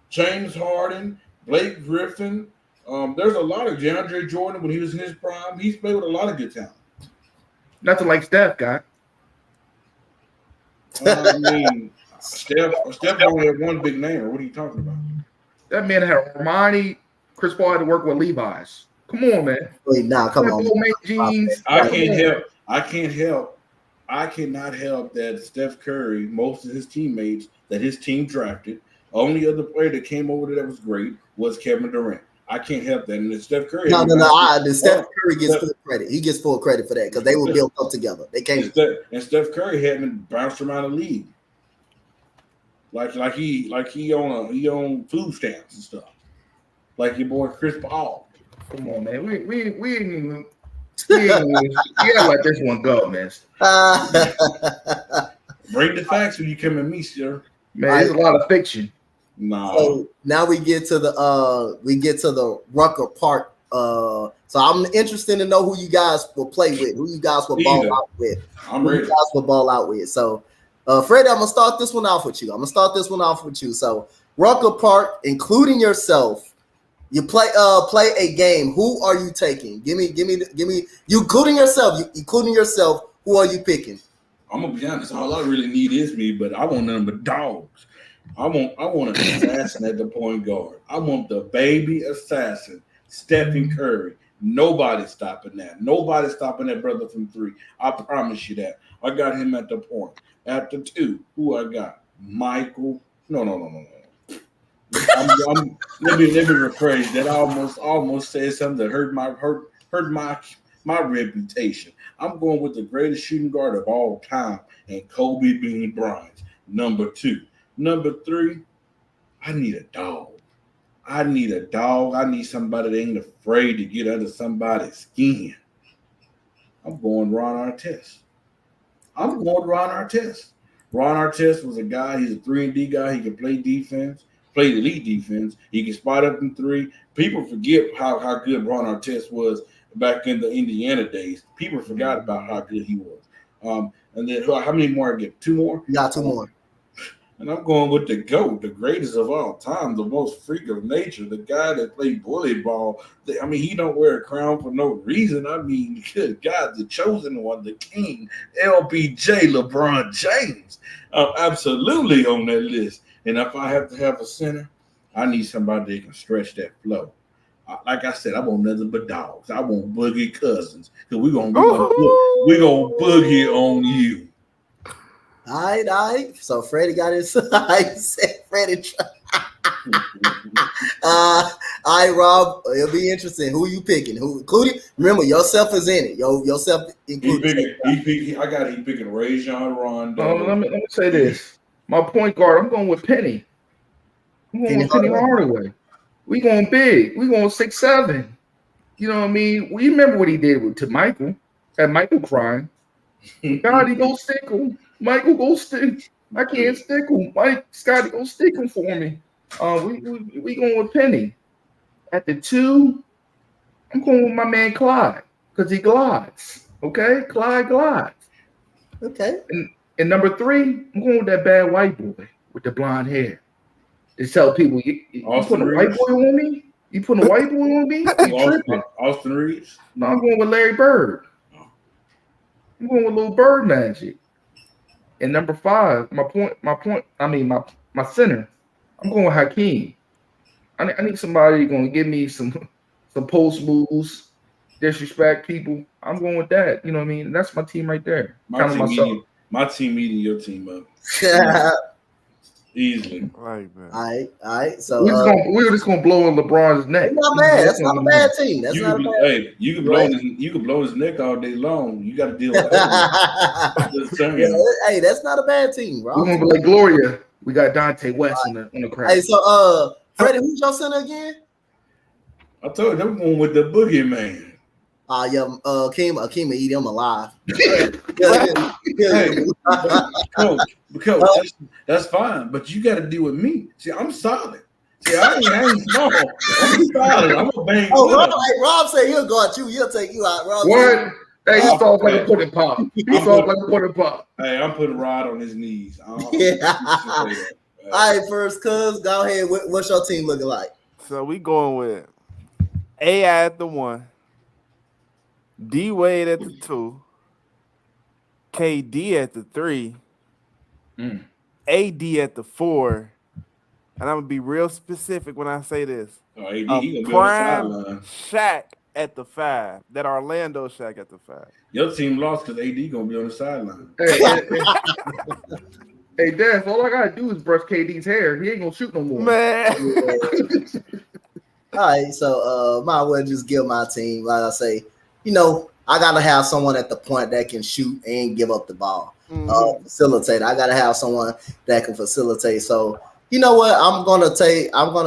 James Harden, Blake Griffin. There's a lot of DeAndre Jordan when he was in his prime. He's played with a lot of good talent. Nothing like Steph got. I mean, Steph only had one big name. Or what are you talking about? That man had Armani. Chris Paul had to work with Levi's. Come on, man. Wait, nah, come on. Jeans. I cannot help that Steph Curry, most of his teammates that his team drafted, only other player that came over there that was great was Kevin Durant. I can't help that. And Steph Curry. Steph Curry gets full credit. He gets full credit for that because they were built up together. They came. And Steph Curry hadn't bounced around the league. Like he on food stamps and stuff. Like your boy Chris Paul. Come on, man. We ain't gotta let this one go, man. Bring the facts when you come at me, sir. Man, there's a lot of fiction. Nah. So now we get to the Rucker Park. So I'm interested to know who you guys will play with, who you guys will ball out with. I'm ready. Who you guys will ball out with. So Freddie, I'm gonna start this one off with you. So Rucker Park, including yourself, you play a game. Who are you taking? Give me. You including yourself. Who are you picking? I'm gonna be honest. All I really need is me, but I want none but dogs. I want an assassin at the point guard. I want the baby assassin, Stephen Curry. Nobody's stopping that. Nobody's stopping that brother from three. I promise you that. I got him at the point. At the two, who I got? Michael. No. Let me rephrase that. I almost said something that hurt my reputation. I'm going with the greatest shooting guard of all time, and Kobe Bean Bryant, number 2. Number 3, I need a dog. I need somebody that ain't afraid to get under somebody's skin. I'm going Ron Artest. Ron Artest was a guy, he's a 3-and-D guy. He can play defense, play elite defense. He can spot up in 3. People forget how good Ron Artest was back in the Indiana days. People forgot about how good he was. And then how many more I get? 2 more? You got 2 more. And I'm going with the GOAT, the greatest of all time, the most freak of nature, the guy that played bully ball. I mean, he don't wear a crown for no reason. I mean, good God, the chosen one, the king, LBJ, LeBron James. I'm absolutely on that list. And if I have to have a center, I need somebody that can stretch that flow. Like I said, I want nothing but dogs. I want Boogie Cousins because we're gonna boogie on you. All right. So Freddie got his. I said Freddie. All right, Rob. It'll be interesting. Who you picking? Who including? Remember, yourself is in it. Yourself included. He picking Rajon Rondo. Let me say this. My point guard. I'm going with Penny. I'm going with Penny Hardaway. We going big. We going 6'7". You know what I mean? We remember what he did to Michael. Had Michael crying. God, he go stick him. Michael, go stick. I can't stick him. Scotty, go stick him for me. We going with Penny. At the 2, I'm going with my man Clyde because he glides. Okay, Clyde glides. Okay. And number 3, I'm going with that bad white boy with the blonde hair. To tell people, you putting a white boy on me? You putting a white boy on me? You tripping? Austin Reeves? No, I'm going with Larry Bird. I'm going with Little Bird Magic. And number 5, my center. I'm going with Hakeem. I need somebody going to give me some post moves, disrespect people. I'm going with that. You know what I mean? That's my team right there. My team eating your team up. Easily. Like that. All right. So we're just gonna blow in LeBron's neck. That's not bad. That's not a bad team. That's not bad. Hey, you can blow his neck all day long. You got to deal with that. Hey, that's not a bad team, bro. We're gonna be like Gloria. We got Dante West on the crowd. Hey, so Freddie, who's your center again? I told you I'm going with the boogeyman. Akeem will eat him alive. Coach, that's fine, but you got to deal with me. See, I'm solid. See, I ain't small. I'm solid. I'm a bang. Rob said he'll go at you. He'll take you out. Rob what? Hey, he's soft like a pudding pop. Hey, I'm putting Rod on his knees. All right, first, cuz, go ahead. What's your team looking like? So we going with AI at the 1, DWade at the 2, KD at the 3, AD at the 4, and I'm gonna be real specific when I say this. AD, prime Shaq at the 5. That Orlando Shaq at the 5. Your team lost because AD gonna be on the sideline. Hey, Des, all I gotta do is brush KD's hair. He ain't gonna shoot no more. Man. All right, so might as well just give my team, like I say, I gotta have someone at the point that can shoot and give up the ball. Facilitate. I gotta have someone that can facilitate. So you know what? I'm gonna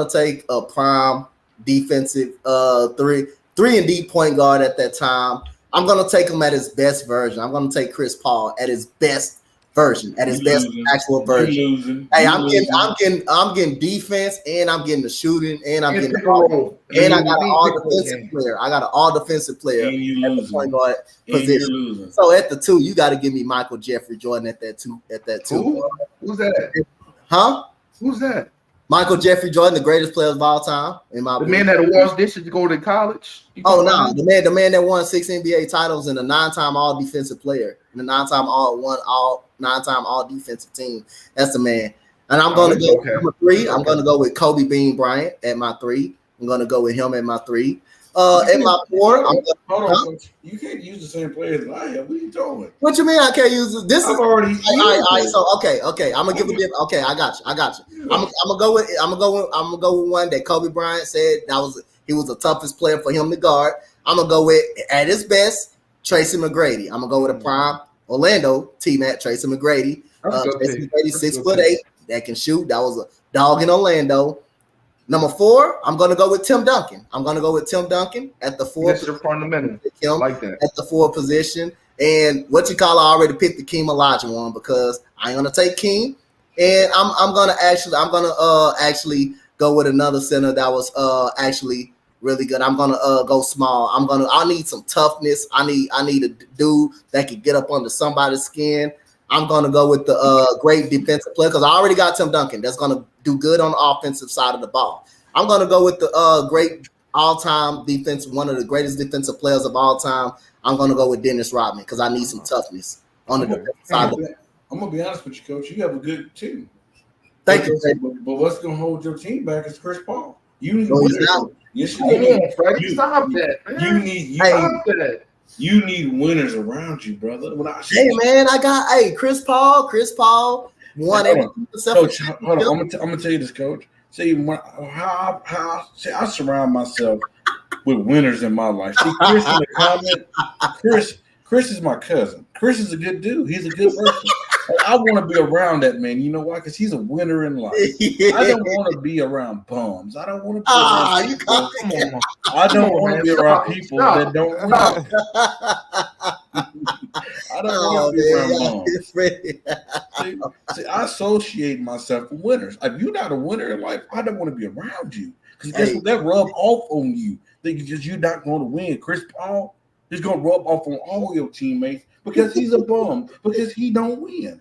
take a prime defensive 3-and-D point guard at that time. I'm gonna take him at his best version. I'm gonna take Chris Paul at his best version, at his best actual version. Hey, I'm getting defense, and I'm getting the shooting, and I'm getting and I got an all defensive player. I got an all defensive player at the point guard position. So at the 2, you got to give me Michael Jeffrey Jordan at that 2. Who's that? Huh? Who's that? Michael Jeffrey Jordan, the greatest player of all time. In my man that washed dishes to go to college. The man that won 6 NBA titles and a 9-time All Defensive player, and a 9-time All Defensive team. That's the man. And I'm going to go with number 3. I'm going to go with Kobe Bean Bryant at my 3. I'm going to go with him at my 3. At my 4, hold on. You can't use the same players as I have. What are you doing? What you mean I can't use this? I've already used it. So okay. I'm gonna give a different. Okay, I got you. I'm gonna go with one that Kobe Bryant said he was the toughest player for him to guard. I'm gonna go with, at his best, Tracy McGrady. I'm gonna go with a prime Orlando team at Tracy McGrady. Tracy McGrady, 6'8", that can shoot. That was a dog in Orlando. Number 4, I'm going to go with Tim Duncan. I'm going to go with Tim Duncan at the 4. That's your fundamental. Like that. At the 4 position. And I already picked the Keem Olajuwon because I ain't going to take Keem. And I'm going to actually go with another center that was actually really good. I'm going to go small. I need some toughness. I need a dude that can get up under somebody's skin. I'm going to go with the great defensive player because I already got Tim Duncan. That's going to do good on the offensive side of the ball. I'm going to go with the great all-time defense, one of the greatest defensive players of all time. I'm going to go with Dennis Rodman because I need some toughness on the defensive side of the ball. I'm going to be honest with you, Coach. You have a good team. Thank you. But what's going to hold your team back is Chris Paul. You need Stop that. Man. You need winners around you, brother. Hey, man, I got Chris Paul won everything. Coach, hold on. I'm gonna tell you this, Coach. See, I surround myself with winners in my life. See, Chris in the comment. Chris is my cousin. Chris is a good dude. He's a good person. I want to be around that man. You know why? Because he's a winner in life. I don't want to be around bums. I don't want to be around I don't want to be around people that don't win. I don't want to be around bums. See, I associate myself with winners. If you're not a winner in life, I don't want to be around you. Because guess what? That rub off on you. Because you're not going to win. Chris Paul is going to rub off on all your teammates because he's a bum, because he don't win.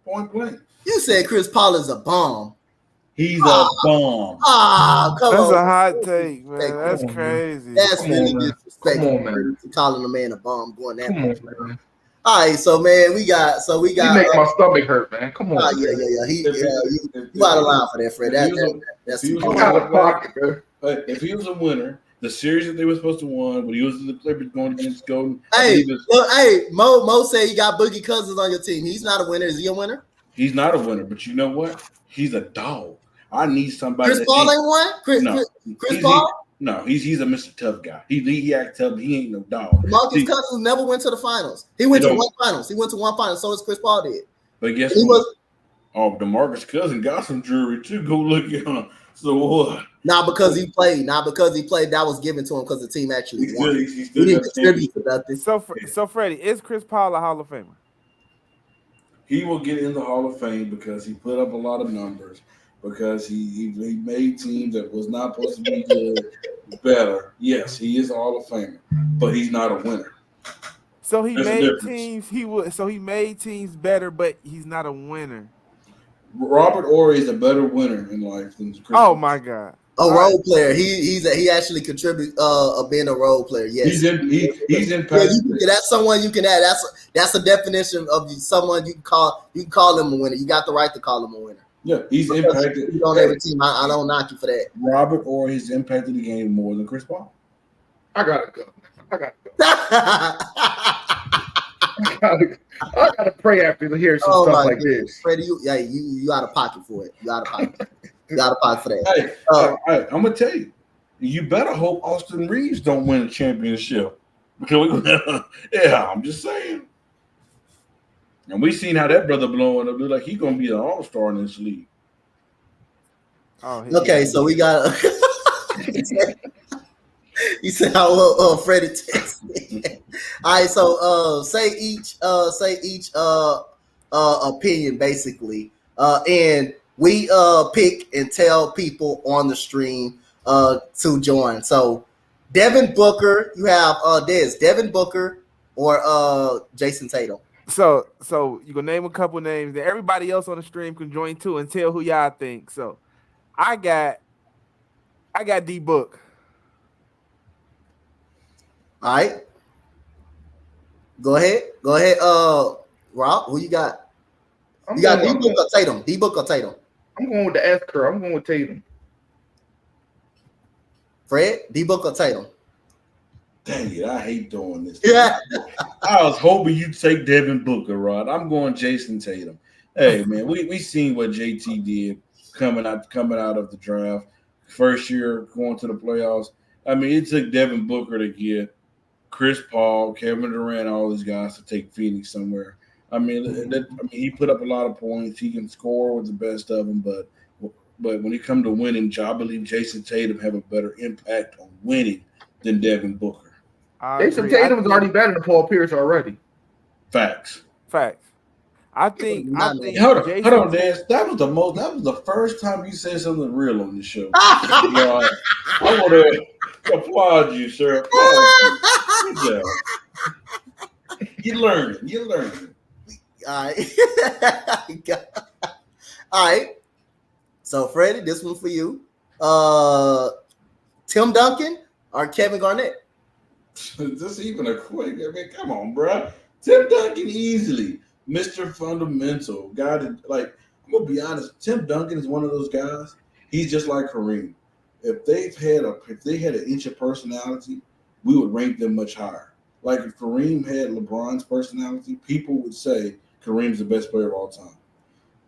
Point blank. You said Chris Paul is a bum. He's a bum. That's a hot take, man. That's crazy. That's really disrespectful, man. Calling a man a bum, going that way. All right, so man, we got. He make my stomach hurt, man. Come on. Yeah. You out of line for that, Fred. That's out of pocket, man. If he was a winner, the series that they were supposed to win, when he was in the Clippers going against Golden. Hey, Mo said you got Boogie Cousins on your team. He's not a winner. Is he a winner? He's not a winner, but you know what? He's a dog. I need somebody. Chris Paul ain't one. Chris Paul. No, he's a Mr. Tough guy. He act tough. He ain't no dog. Marcus Cousins never went to the finals. He went to one finals. So is Chris Paul did. But guess what? DeMarcus Cousins got some jewelry too. Go look at him. So what? Not because he played. That was given to him because the team actually won. He didn't contribute to nothing. So Freddie, is Chris Paul a Hall of Famer? He will get in the Hall of Fame because he put up a lot of numbers. Because he made teams that was not supposed to be good better. Yes, he is a Hall of Famer, but he's not a winner. So he made teams. He made teams better, but he's not a winner. Robert Horry is a better winner in life than Chris. Oh my God! A role player. He actually contributes being a role player. Yes, he's impacted. Yeah, that's someone you can add. That's a definition of someone you can call him a winner. You got the right to call him a winner. Yeah, he's impacted. On every team. I don't knock you for that. Robert Horry has impacted the game more than Chris Paul. I gotta go. I gotta pray after to hear some stuff like this. Freddie, you out of pocket for it. You out of pocket. You out of pocket for that. Hey, I'm gonna tell you, you better hope Austin Reeves don't win a championship. Yeah, I'm just saying. And we seen how that brother blowing up. Look like he's gonna be an all-star in this league. Okay, so we got. He said, "I will Freddie text me." All right, so say each opinion basically, and we pick and tell people on the stream to join. So Devin Booker, you have Devin Booker or Jason Tatum. So you gonna name a couple names, then everybody else on the stream can join too and tell who y'all think. So I got D Book. All right. Go ahead. Rob, who you got? You got D Book or Tatum? D Book or Tatum? I'm going with the S curve. I'm going with Tatum. Fred, D Book or Tatum? Dang it, I hate doing this. Yeah. I was hoping you'd take Devin Booker, Rod. I'm going Jason Tatum. Hey, man, we seen what JT did coming out of the draft. First year going to the playoffs. I mean, it took Devin Booker to get Chris Paul, Kevin Durant, all these guys to take Phoenix somewhere. I mean, he put up a lot of points. He can score with the best of them, but when it comes to winning, I believe Jason Tatum have a better impact on winning than Devin Booker. Jason Tatum's already better than Paul Pierce already. Facts. I think. Hold on, Dan. That was the first time you said something real on this show. I want to applaud you, sir. Good job. You're learning. All right. So, Freddie, this one for you. Tim Duncan or Kevin Garnett? This even a quick. I mean, come on, bro. Tim Duncan easily. Mr. Fundamental. Guy that, like, I'm going to be honest. Tim Duncan is one of those guys. He's just like Kareem. If they had an inch of personality, we would rank them much higher. Like if Kareem had LeBron's personality, people would say Kareem's the best player of all time.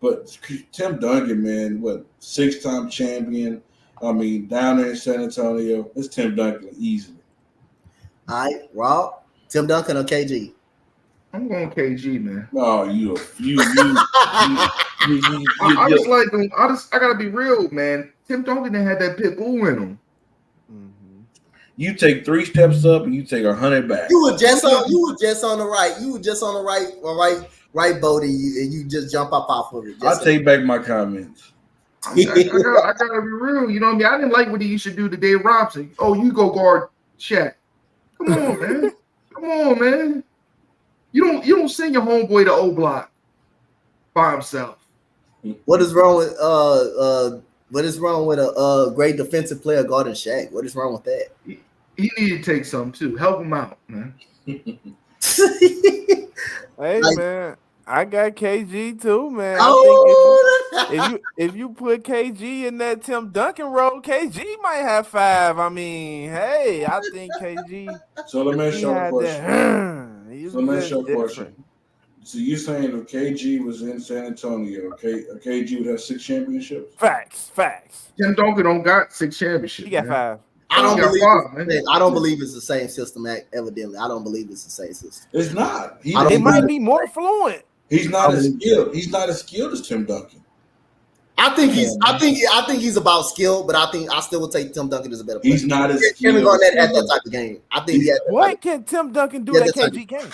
But Tim Duncan, man, 6-time champion. I mean, down there in San Antonio, it's Tim Duncan easily. All right, Rob, Tim Duncan or KG? I'm going KG, man. Oh, I gotta be real, man. Tim Duncan had that pit bull in him. Mm-hmm. You take 3 steps up and you take 100 back. You were just on the right. You were just on the right boat, and you just jump up off of it. I take back my comments. I gotta be real. You know what I mean? I didn't like what he used to do to Dave Robinson. Oh, you go guard Shaq. Come on, man. You don't send your homeboy to O Block by himself. What is wrong with a great defensive player guarding Shaq? What is wrong with that? He needed to take some too. Help him out, man. Hey Like- man, I got KG too, man. I Oh, think if you put KG in that Tim Duncan role, KG might have 5. I mean, hey, I think KG So let me ask he you a had question. that. He was So let me ask just you a different. question. So you're saying if KG was in San Antonio, KG would have 6 championships? Facts. Tim Duncan don't got 6 championships. He got man. 5. I don't He got believe. 5, man. I don't believe it's the same system. Evidently, I don't believe it's the same system. It's not. I don't It might believe be more fluent. He's not I as believe skilled. He's not as skilled as Tim Duncan. I think Come he's. on, I man. think he's about skill, but I still would take Tim Duncan as a better player. He's not as Kevin skilled. Garnett as had Tim that Duncan. type of game. I think he had that What type can Tim Duncan do Yeah, that that's how KG can't?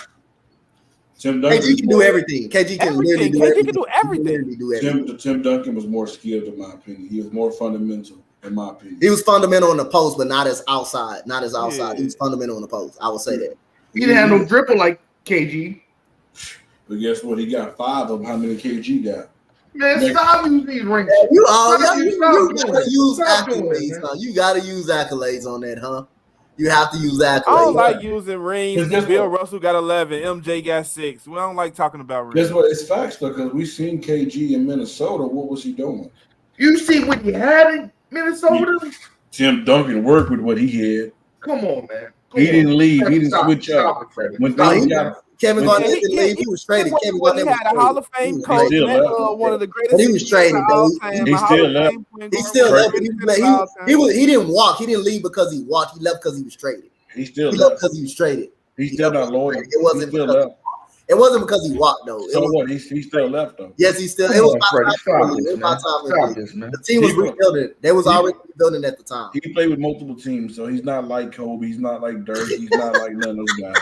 Tim of, Duncan. KG can do everything. KG can literally Everything. do KG everything. can do He can everything. literally do everything. Tim Duncan was more skilled, in my opinion. He was more fundamental, in my opinion. He was fundamental in the post, but not as outside. Not as outside. Yeah. He was fundamental in the post. I would say that. He didn't have no dribble like KG. But guess what? He got 5 of them. How many KG got? Man, Next- stop using these rings. You Stop gotta doing it. use Stop doing it, accolades, man. huh? You gotta use accolades on that, huh? You have to use accolades. I don't like using rings. Guess Bill what? Russell got 11. MJ got 6. We don't like talking about rings. Guess what? It's facts though, because we seen KG in Minnesota. What was he doing? You see what he had in Minnesota? Tim Duncan worked with what he had. Come on, man. He didn't leave. He didn't Stop, switch up. stop it, Freddie. When No, things he- got, Kevin When- Garnett didn't leave. He was traded. Kevin He Garnett was had a Hall of Fame traded. coach, still and, left. one of the greatest. But he was CEOs traded, of all though. time, He a Hall still of left. Fame point He guard, still one of left, the but greatest centers of all time. he didn't walk. He didn't leave because he walked. He left because he was traded. he still He left left. because he was traded. He's still not loyal. It wasn't He still because left. it wasn't because he walked though. It So was, what? He still left though. yes, he still. Come It was on, about Freddie. time. Stop It was this, about man. time. Stop this, man. The team was He- rebuilding. They was he- already rebuilding at the time. He played with multiple teams, so he's not like Kobe. He's not like Dirk. He's not like none of those guys.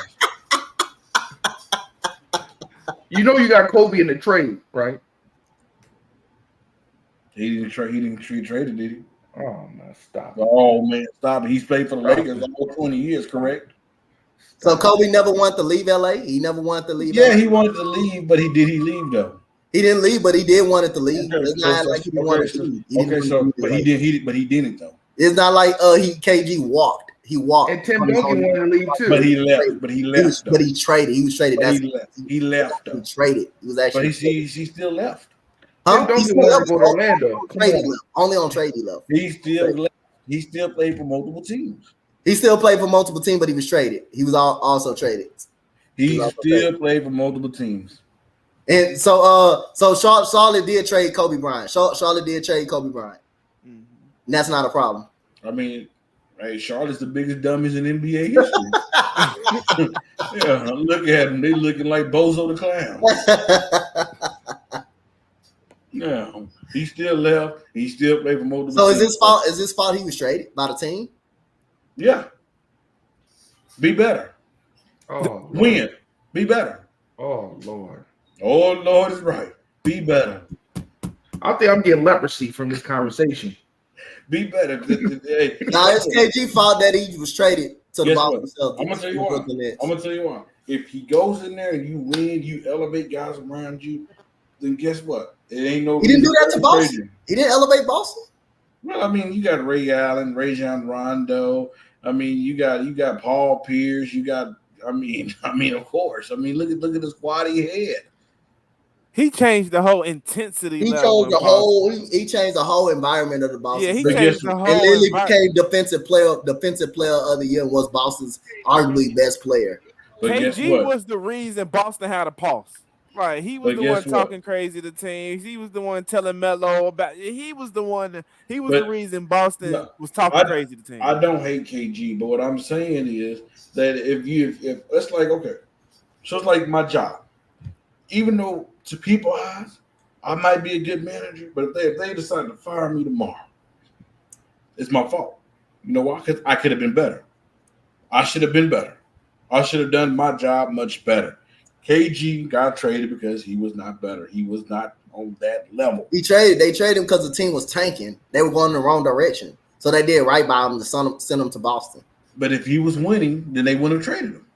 You know you got Kobe in the trade, right? He didn't trade, did he? Oh man, stop it. Oh man, stop it. He's played for the Lakers all 20 years, correct? So Kobe never wanted to leave LA. He never wanted to leave. Yeah, LA. he wanted to leave, but he leave though? He didn't leave, but he did want it to leave. Okay, It's not so- like he okay, wanted so- to leave. He didn't Okay, want so to leave. he didn't though. It's not like KG walked. He walked. And Tim Duncan wanted to leave too. But he left. But he left. though. But he traded. He was traded. But That's he left. He left he though. traded. He was But actually. he still left. Huh? Tim He Duncan still wanted left. to go to Orlando. On Come trade he on. left. Only on trade he left. He still left. He still played for multiple teams. He still played for multiple teams, but he was traded. He was also traded. He He's also still played for multiple teams. And so Charlotte did trade Kobe Bryant. Charlotte did trade Kobe Bryant. Mhm. And that's not a problem. I mean, hey, Charlotte's the biggest dummies in NBA history. Yeah, look at them. They looking like Bozo the Clown. Yeah, he still left. He still played for multiple So is teams. this fault? Is this fault he was traded by the team? Yeah. Be better. Oh, Lord. Win. Be better. Oh Lord. Oh, Lord is right. Be better. I think I'm getting leprosy from this conversation. Be better. Hey, Now it's KG fault that he was traded to the Guess Boston what? Celtics. I'm gonna tell you why. Brooklyn Nets. I'm gonna tell you why. If he goes in there and you win, you elevate guys around you, then guess what? It ain't no. He didn't do that to reason Boston. trade you. He didn't elevate Boston. Well, I mean, you got Ray Allen, Rajon Rondo. I mean, you got Paul Pierce. You got. I mean, of course. I mean, look at the squad he had. He changed the whole intensity. He level changed the in whole. He changed the whole environment of the Boston. Yeah, he But Celtics. changed guess the what? whole. And literally environment. became defensive player of the year. Was Boston's arguably best player. But guess KG what? was the reason Boston had a pulse. Right, he was But the one guess what? talking crazy to teams. He was the one telling Melo about. He was the one. He was But- the reason Boston No, was talking crazy to teams. I don't hate KG, but what I'm saying is that if it's like, okay, so it's like my job. Even though to people's eyes, I might be a good manager, but if they decide to fire me tomorrow, it's my fault. You know why? Because I could have been better. I should have been better. I should have done my job much better. KG got traded because he was not better. He was not on that level. They traded him because the team was tanking. They were going in the wrong direction. So they did right by him to send him to Boston. But if he was winning, then they wouldn't have traded him.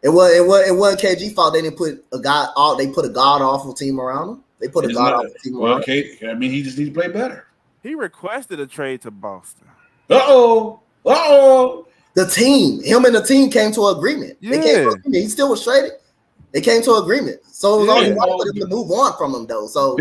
It wasn't KG fault. They didn't put a guy. They put a god awful team around him. They put a It's god not- awful team Well, around him. I mean, he just needs to play better. He requested a trade to Boston. Uh-oh. The team, him and the team came to an agreement. They came to Yeah. an agreement. He still was traded. They came to an agreement. So it was only right for them to move on from him, though. So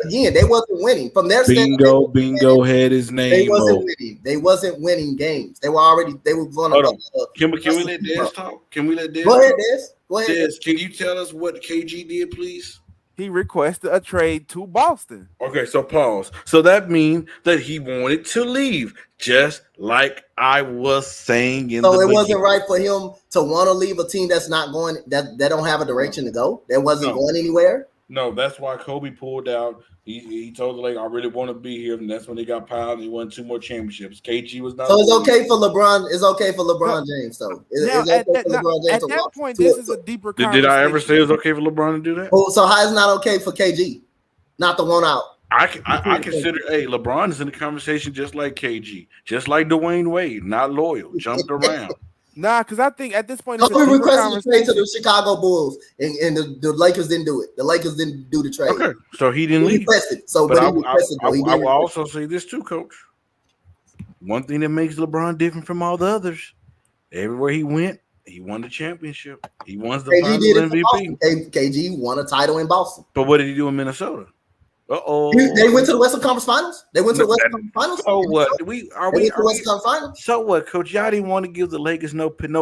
again, they wasn't winning from their standpoint. Bingo had his name. They wasn't winning. They wasn't winning games. They were going to. Can we let Des talk? Can we let Des? Go ahead, Des. Go ahead. Des, can you tell us what KG did, please? He requested a trade to Boston. Okay, so pause. So that means that he wanted to leave, just like I was saying in the beginning. So it wasn't right for him to want to leave a team that's not going, that don't have a direction to go, that wasn't going anywhere? No, that's why Kobe pulled out. He told the Lakers, I really want to be here, and that's when they got piled. He won 2 more championships. KG was not. So it's okay for LeBron. It's okay for LeBron James, though. At that point, this is a deeper conversation. Did I ever say it was okay for LeBron to do that? Oh, so how is it not okay for KG not to want out? I consider, LeBron is in the conversation just like KG, just like DWade, not loyal, jumped around. Nah, because I think at this point, he requested a trade to the Chicago Bulls, and the Lakers didn't do it. The Lakers didn't do the trade. Okay, so he didn't leave. Requested. So, but I will also say this too, Coach. One thing that makes LeBron different from all the others, everywhere he went, he won the championship. He won the Finals MVP. KG won a title in Boston. But what did he do in Minnesota? They went to the Western Conference Finals. They went to the Western Conference Finals. So what? Western Conference Finals. So what, Coach? Y'all didn't want to give the Lakers no love. I didn't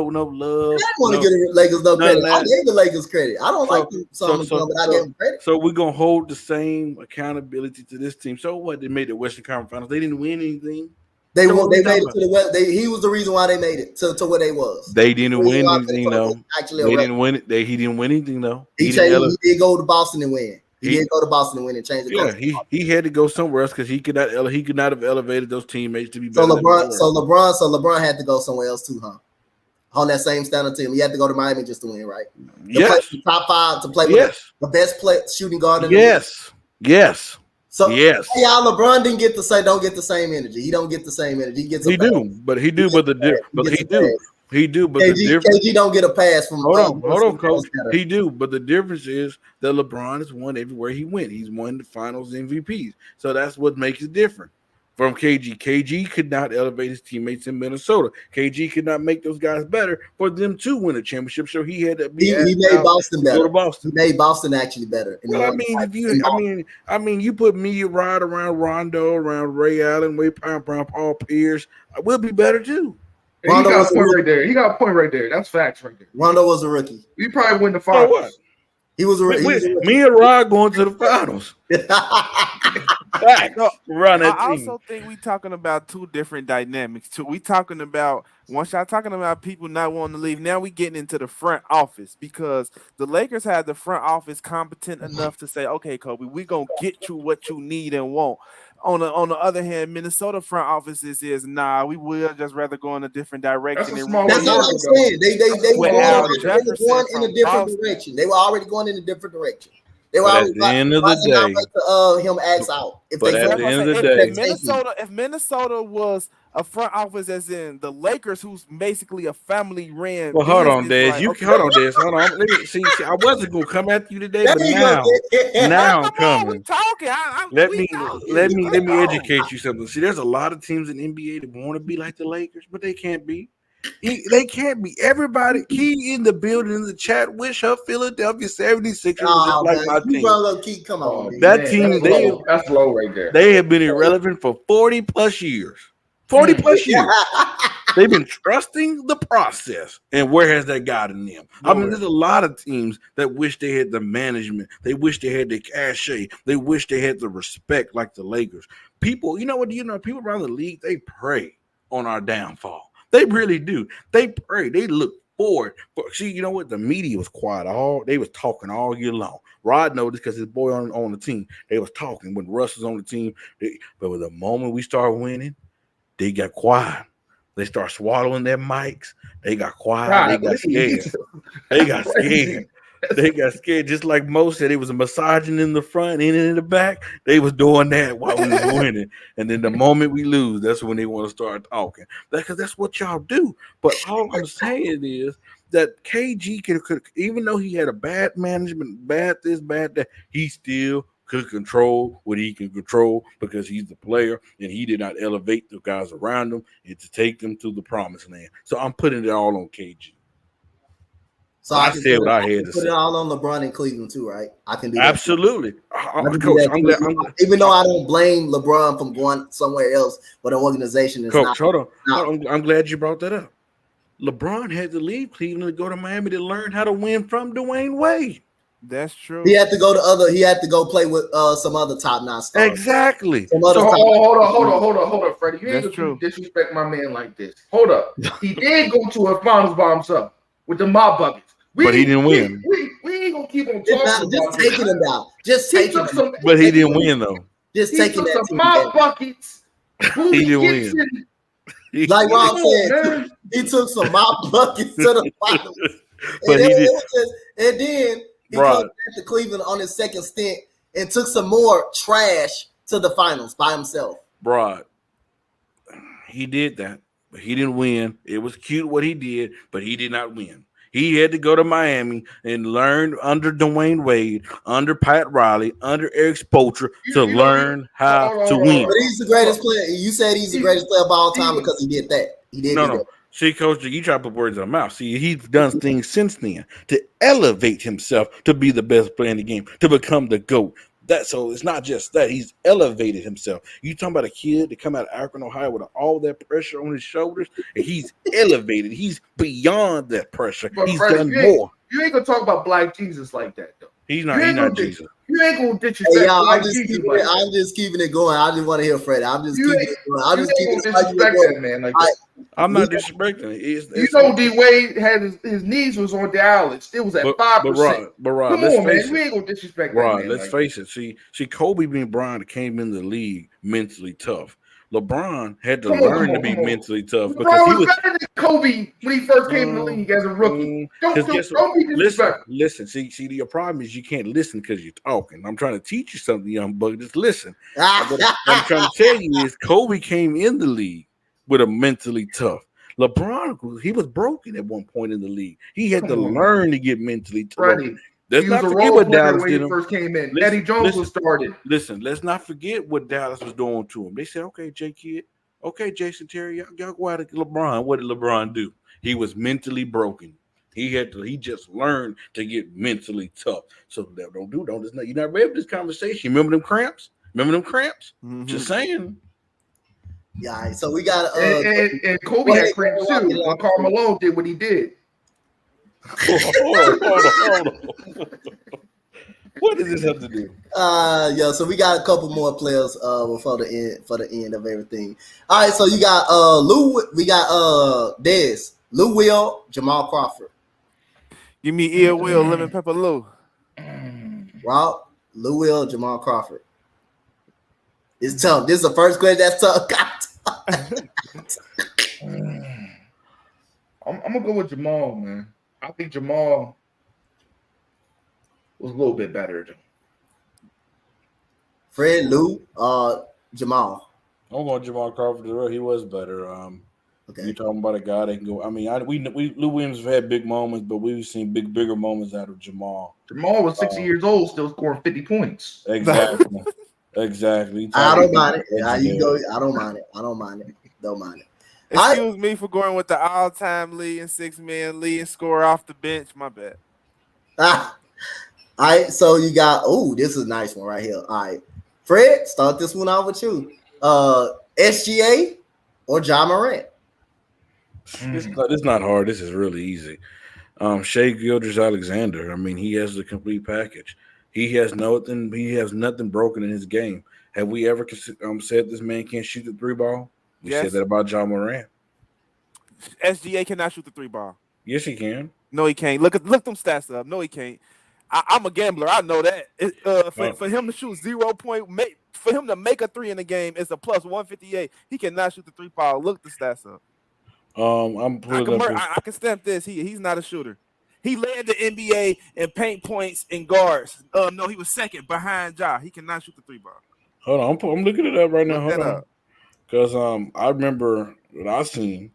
want to give the Lakers no credit. I gave the Lakers credit. I don't like some of them, but I gave them credit. So we're gonna hold the same accountability to this team. So what? They made the Western Conference Finals. They didn't win anything. They made it to the West. He was the reason why they made it to where they was. They didn't win anything though. They didn't win it. He didn't win anything though. He did go to Boston and win. He did go to Boston and win and change the culture. Yeah, he had to go somewhere else because he could not have elevated those teammates to be better. So LeBron had to go somewhere else too, huh? On that same standard team, he had to go to Miami just to win, right? Yes. Top 5 to play with the best shooting guard. Yes. So LeBron don't get the same energy. He don't get the same energy. He gets. KG don't get a pass from. Hold on, Coach. He do, but the difference is that LeBron has won everywhere he went. He's won the Finals MVPs, so that's what makes it different from KG. KG could not elevate his teammates in Minnesota. KG could not make those guys better for them to win a championship. So he had to be. He made Boston better. Go to Boston. He made Boston actually better. Well, you put me right around Rondo, around Ray Allen, around Paul Pierce, we'll be better too. He got a point right there. He got a point right there. That's facts right there. Rondo was a rookie. We probably win the finals. What? He was a rookie. Me and Rod going to the finals. I also think we talking about 2 different dynamics too. We talking about once y'all talking about people not wanting to leave. Now we getting into the front office because the Lakers had the front office competent enough to say, okay, Kobe, we gonna get you what you need and want. On the other hand, Minnesota front offices is we will just rather go in a different direction. That's all I'm saying. They were going in a different direction. They were already going in a different direction. They were already at the end of the day, him acts out. If Minnesota was a front office, as in the Lakers, who's basically a family ran. Well, hold on, Des. Hold on. Let me see. I wasn't gonna come after you today, but now I'm coming. We talking. Let me educate you something. See, there's a lot of teams in the NBA that want to be like the Lakers, but they can't be. They can't be. Everybody, key in the building in the chat, wish her Philadelphia 76ers was just like my team. Come on, that team, that's low right there. They have been irrelevant for 40 plus years. 40 plus years. They've been trusting the process. And where has that gotten them? I mean, there's a lot of teams that wish they had the management. They wish they had the cachet. They wish they had the respect like the Lakers. People, people around the league, they pray on our downfall. They really do. They pray. They look forward. See, you know what? The media was quiet. They was talking all year long. Rod knows this because his boy on the team. They was talking when Russ was on the team. But with the moment we started winning, they got quiet. They start swallowing their mics. They got quiet. They got scared. They got scared. Just like Mo said, it was a massaging in the front and in the back. They was doing that while we was winning. And then the moment we lose, that's when they want to start talking. Because that's what y'all do. But all I'm saying is that KG could, even though he had a bad management, bad this, bad that, he still could control what he can control because he's the player, and he did not elevate the guys around him and to take them to the promised land. So I'm putting it all on KG. So I said what I had to put say. it all on LeBron and Cleveland too, right? I can do that. Absolutely. Coach, even though I don't blame LeBron from going somewhere else, but an organization is Coach, hold on. I'm glad you brought that up. LeBron had to leave Cleveland to go to Miami to learn how to win from DWade Wade. That's true. He had to go play with some other top-notch stars. Exactly. So hold on, Freddie. You ain't gonna disrespect my man like this. Hold up. He did go to a finals by himself with the mob buckets. But he didn't win. We ain't gonna keep on talking about just taking him down. Just taking him. But he didn't win though. Just taking that some mob buckets. He didn't win. Like Rob said, he took some mop buckets to the finals. But and then he came back to Cleveland on his second stint and took some more trash to the finals by himself. Broad, he did that, but he didn't win. It was cute what he did, but he did not win. He had to go to Miami and learn under DWade Wade, under Pat Riley, under Eric Spoelstra to learn how to win. But he's the greatest player. You said he's the greatest player of all time because he did that. He did that. See, Coach, you try to put words in my mouth. See, he's done things since then to elevate himself to be the best player in the game, to become the GOAT. So it's not just that. He's elevated himself. You talking about a kid that come out of Akron, Ohio with all that pressure on his shoulders, and he's elevated. He's beyond that pressure. But he's Freddie, done more. You ain't going to talk about Black Jesus like that, though. He's not Jesus. You ain't gonna disrespect. I'm just keeping it going. I just want to hear Freddie. I'm just keeping it going. I'm just keeping it going. Man, like I'm not disrespecting it. DWade had his knees was on dialysis. It was at 5%. But Rod, come on, man. You ain't gonna disrespect Rod, that, man. let's face it. See, Kobe being Bryant came in the league mentally tough. LeBron had to learn to be mentally tough because he was better than Kobe when he first came in the league as a rookie. Don't be disrespectful. Listen. See, your problem is you can't listen because you're talking. I'm trying to teach you something, young buck. Just listen. What I'm trying to tell you is Kobe came in the league with a mentally tough. LeBron, he was broken at one point in the league. He had to learn to get mentally tough. Freddie, let's not forget what Dallas did. When he first came in, Eddie Jones was started. Listen, let's not forget what Dallas was doing to him. They said, "Okay, J Kidd, okay, Jason Terry, y'all go out at LeBron." What did LeBron do? He was mentally broken. He just learned to get mentally tough. So you're not ready for this conversation. You remember them cramps? Mm-hmm. Just saying. Yeah, so we got and Kobe had cramps too. When Karl Malone did what he did. Hold on. What does this have to do? So we got a couple more players before the end of everything. All right, so you got Dez, Lou Will, Jamal Crawford. Give me Ear Will, Lemon Pepper Lou. Rob, Lou Will, Jamal Crawford. It's tough. This is the first question that's tough. I'm gonna go with Jamal, man. I think Jamal was a little bit better. Fred, Lou, Jamal. I'm going Jamal Crawford. He was better. Okay. You're talking about a guy that can go. I mean, Lou Williams have had big moments, but we've seen bigger moments out of Jamal. Jamal was 60 years old, still scoring 50 points. Exactly. Exactly. I don't mind it. I don't mind it. Don't mind it. Excuse me for going with the all-time lead and 6-man lead and score off the bench. My bad. All right, so you got this is a nice one right here. All right, Fred, start this one out with you. SGA or Ja Morant? It's not hard. This is really easy. Shai Gilgeous-Alexander. I mean, he has the complete package. He has nothing broken in his game. Have we ever said this man can't shoot the 3 ball? We said that about Ja Morant. SGA cannot shoot the 3 ball. Yes, he can. No, he can't. Look them stats up. No, he can't. I'm a gambler. I know that. For him to shoot 0 point, for him to make a 3 in the game, it's a plus 158. He cannot shoot the 3 ball. Look the stats up. I can stamp this. He's not a shooter. He led the NBA in paint points and guards. No, he was second behind Ja. He cannot shoot the 3 ball. Hold on, I'm looking it up right now. Hold on. Because I remember what I seen.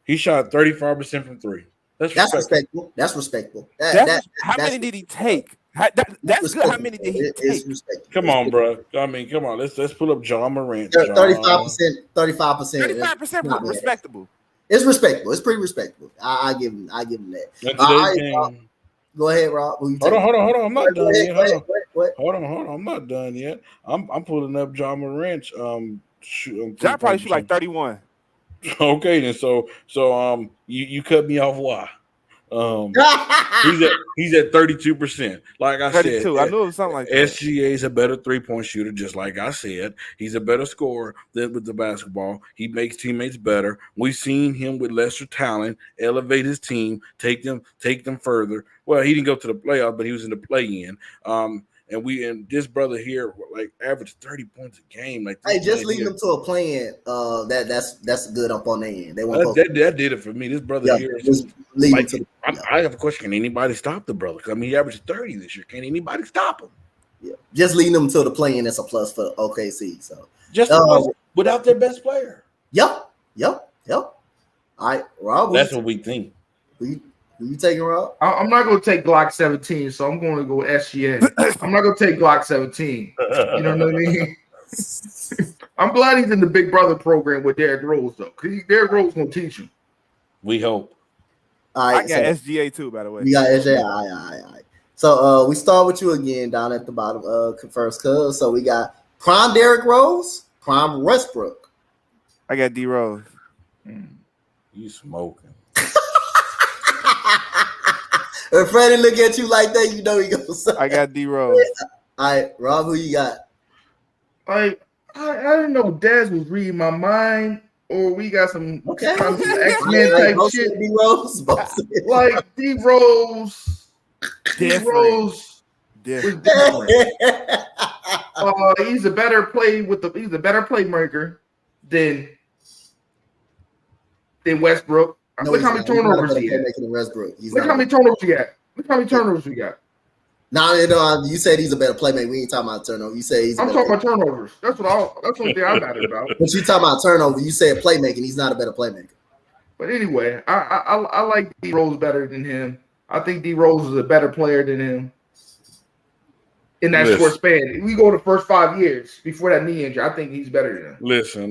He shot 35% from 3. That's respectable. That's respectable. How many did he take? That's good. How many did he take? Come on, bro. I mean, come on. Let's pull up John Morant. 35%. 35% respectable. It's respectable. It's pretty respectable. I give him that. Go ahead, Rob. Hold on. I'm not done yet. Hold on. I'm not done yet. I'm pulling up John Morant's John probably shoot like 31. Okay, then so you cut me off. Why? He's at 32%. Like I 32. Said, I knew it was something like that. SGA is a better 3-point shooter, just like I said. He's a better scorer than with the basketball. He makes teammates better. We've seen him with lesser talent elevate his team, take them further. Well, he didn't go to the playoff, but he was in the play-in. And this brother here like averaged 30 points a game. Like, hey, just lead them to a play-in. That's good up on their end. They won't that did it for me. This brother here is like, I have a question. Can anybody stop the brother? I mean, he averaged 30 this year. Can anybody stop him? Yeah, just leading them to the play-in. That's a plus for OKC. So just without their best player. Yep. All right, Rob. That's what we think. Who you taking, Rob? I'm not going to take Glock 17, so I'm going to go SGA. I'm not going to take Glock 17. You know what I mean? I'm glad he's in the Big Brother program with Derrick Rose, though, because Derrick Rose going to teach him. We hope. All right, I got SGA too, by the way. We got SGA. All right. So we start with you again down at the bottom first, cuz. So we got prime Derrick Rose, prime Westbrook. I got D Rose. You smoking. If Freddie look at you like that, you know he goes. I got D Rose. All right, Rob, who you got? I didn't know Dez was reading my mind, or we got some X-Men type shit. D Rose, like D Rose. Different. He's a better playmaker than Westbrook. Look how many turnovers he had. Look how many turnovers we got. No, you said he's a better playmaker. We ain't talking about turnover. You say I'm talking about turnovers. That's the only thing I'm mad about. But you talking about turnover. You said playmaking. He's not a better playmaker. But anyway, I like D Rose better than him. I think D Rose is a better player than him. In that short span, we go the first 5 years before that knee injury. I think he's better than him.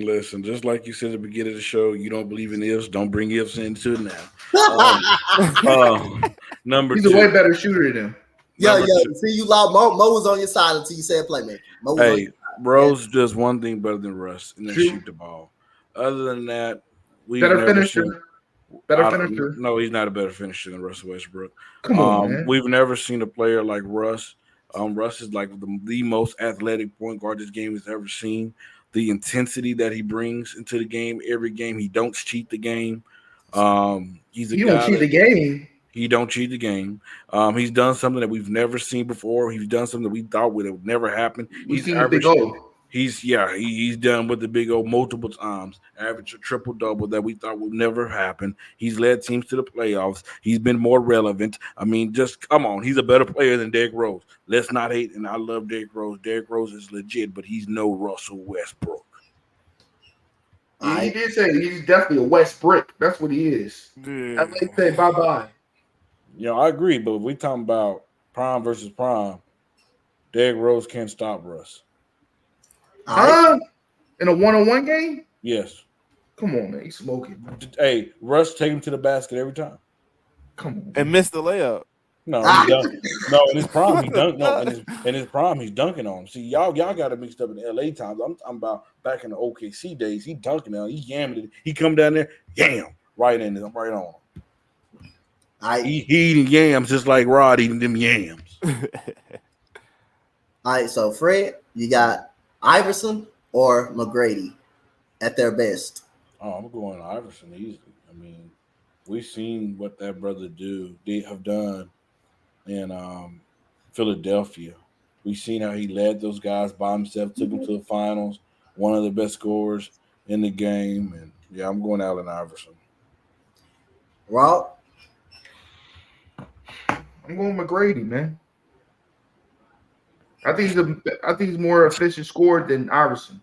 Listen. Just like you said at the beginning of the show, you don't believe in ifs. Don't bring ifs into it now. Number he's 2. He's a way better shooter than him. Yeah. See, you lost. Mo was on your side until you said playmaker. Hey, Rose does one thing better than Russ, and that's shoot the ball. Other than that, better finisher. No, he's not a better finisher than Russell Westbrook. Come on, man. We've never seen a player like Russ. Russ is like the most athletic point guard this game has ever seen. The intensity that he brings into the game, every game, he don't cheat the game. He don't cheat the game. He's done something that we've never seen before. He's done something that we thought would never happen. He's averaged. He's done with the big O multiple times, averaged a triple-double that we thought would never happen. He's led teams to the playoffs. He's been more relevant. I mean, just come on. He's a better player than Derrick Rose. Let's not hate, and I love Derrick Rose. Derrick Rose is legit, but he's no Russell Westbrook. He did say he's definitely a Westbrook. That's what he is. I like say bye-bye. I agree, but if we talking about prime versus prime, Derrick Rose can't stop Russ. In a one-on-one game? Yes. Come on, man. He's smoking. Hey, Russ take him to the basket every time. Come on. And miss the layup. No, he dunking. No, in his prime, he dunked. No, in his prime, he's dunking on him. See, y'all got it mixed up in LA times. I'm talking about back in the OKC days. He dunking on. He yamming it. He come down there, yam, right in there. I'm right on him. He eating yams just like Rod eating them yams. All right, so Fred, you got Iverson or McGrady at their best? Oh, I'm going Iverson easily. I mean, we've seen what that brother they have done in Philadelphia. We've seen how he led those guys by himself, took them to the finals, one of the best scorers in the game. And yeah, I'm going Allen Iverson. Rob? I'm going McGrady, man. I think he's more efficient scorer than Iverson.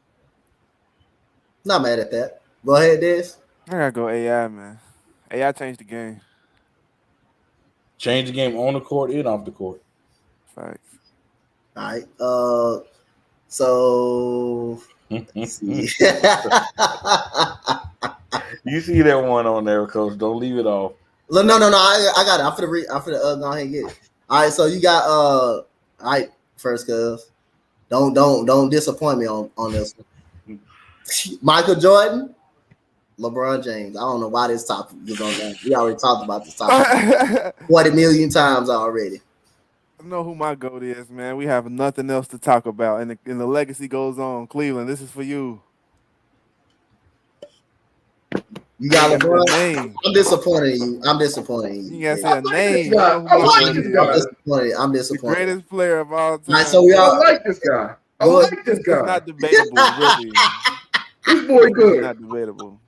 Not mad at that. Go ahead, Des. I gotta go AI, man. AI changed the game. Change the game on the court and off the court. Facts. All right. So let's see. You see that one on there, Coach. Don't leave it off. No. I got it. I'm finna go ahead and get it. All right. So you got all right, first cuz. Don't disappoint me on this one. Michael Jordan, LeBron James. I don't know why this topic is on that. We already talked about this topic 40 million times already. I know who my GOAT is, man. We have nothing else to talk about, and the legacy goes on. Cleveland, this is for you. You got LeBron. Name. I'm disappointed in you. You gotta say a name. I like this guy. I'm The disappointed. greatest player of all time. All right, so we I all like this guy. It's not debatable, really. This boy It's good. not debatable.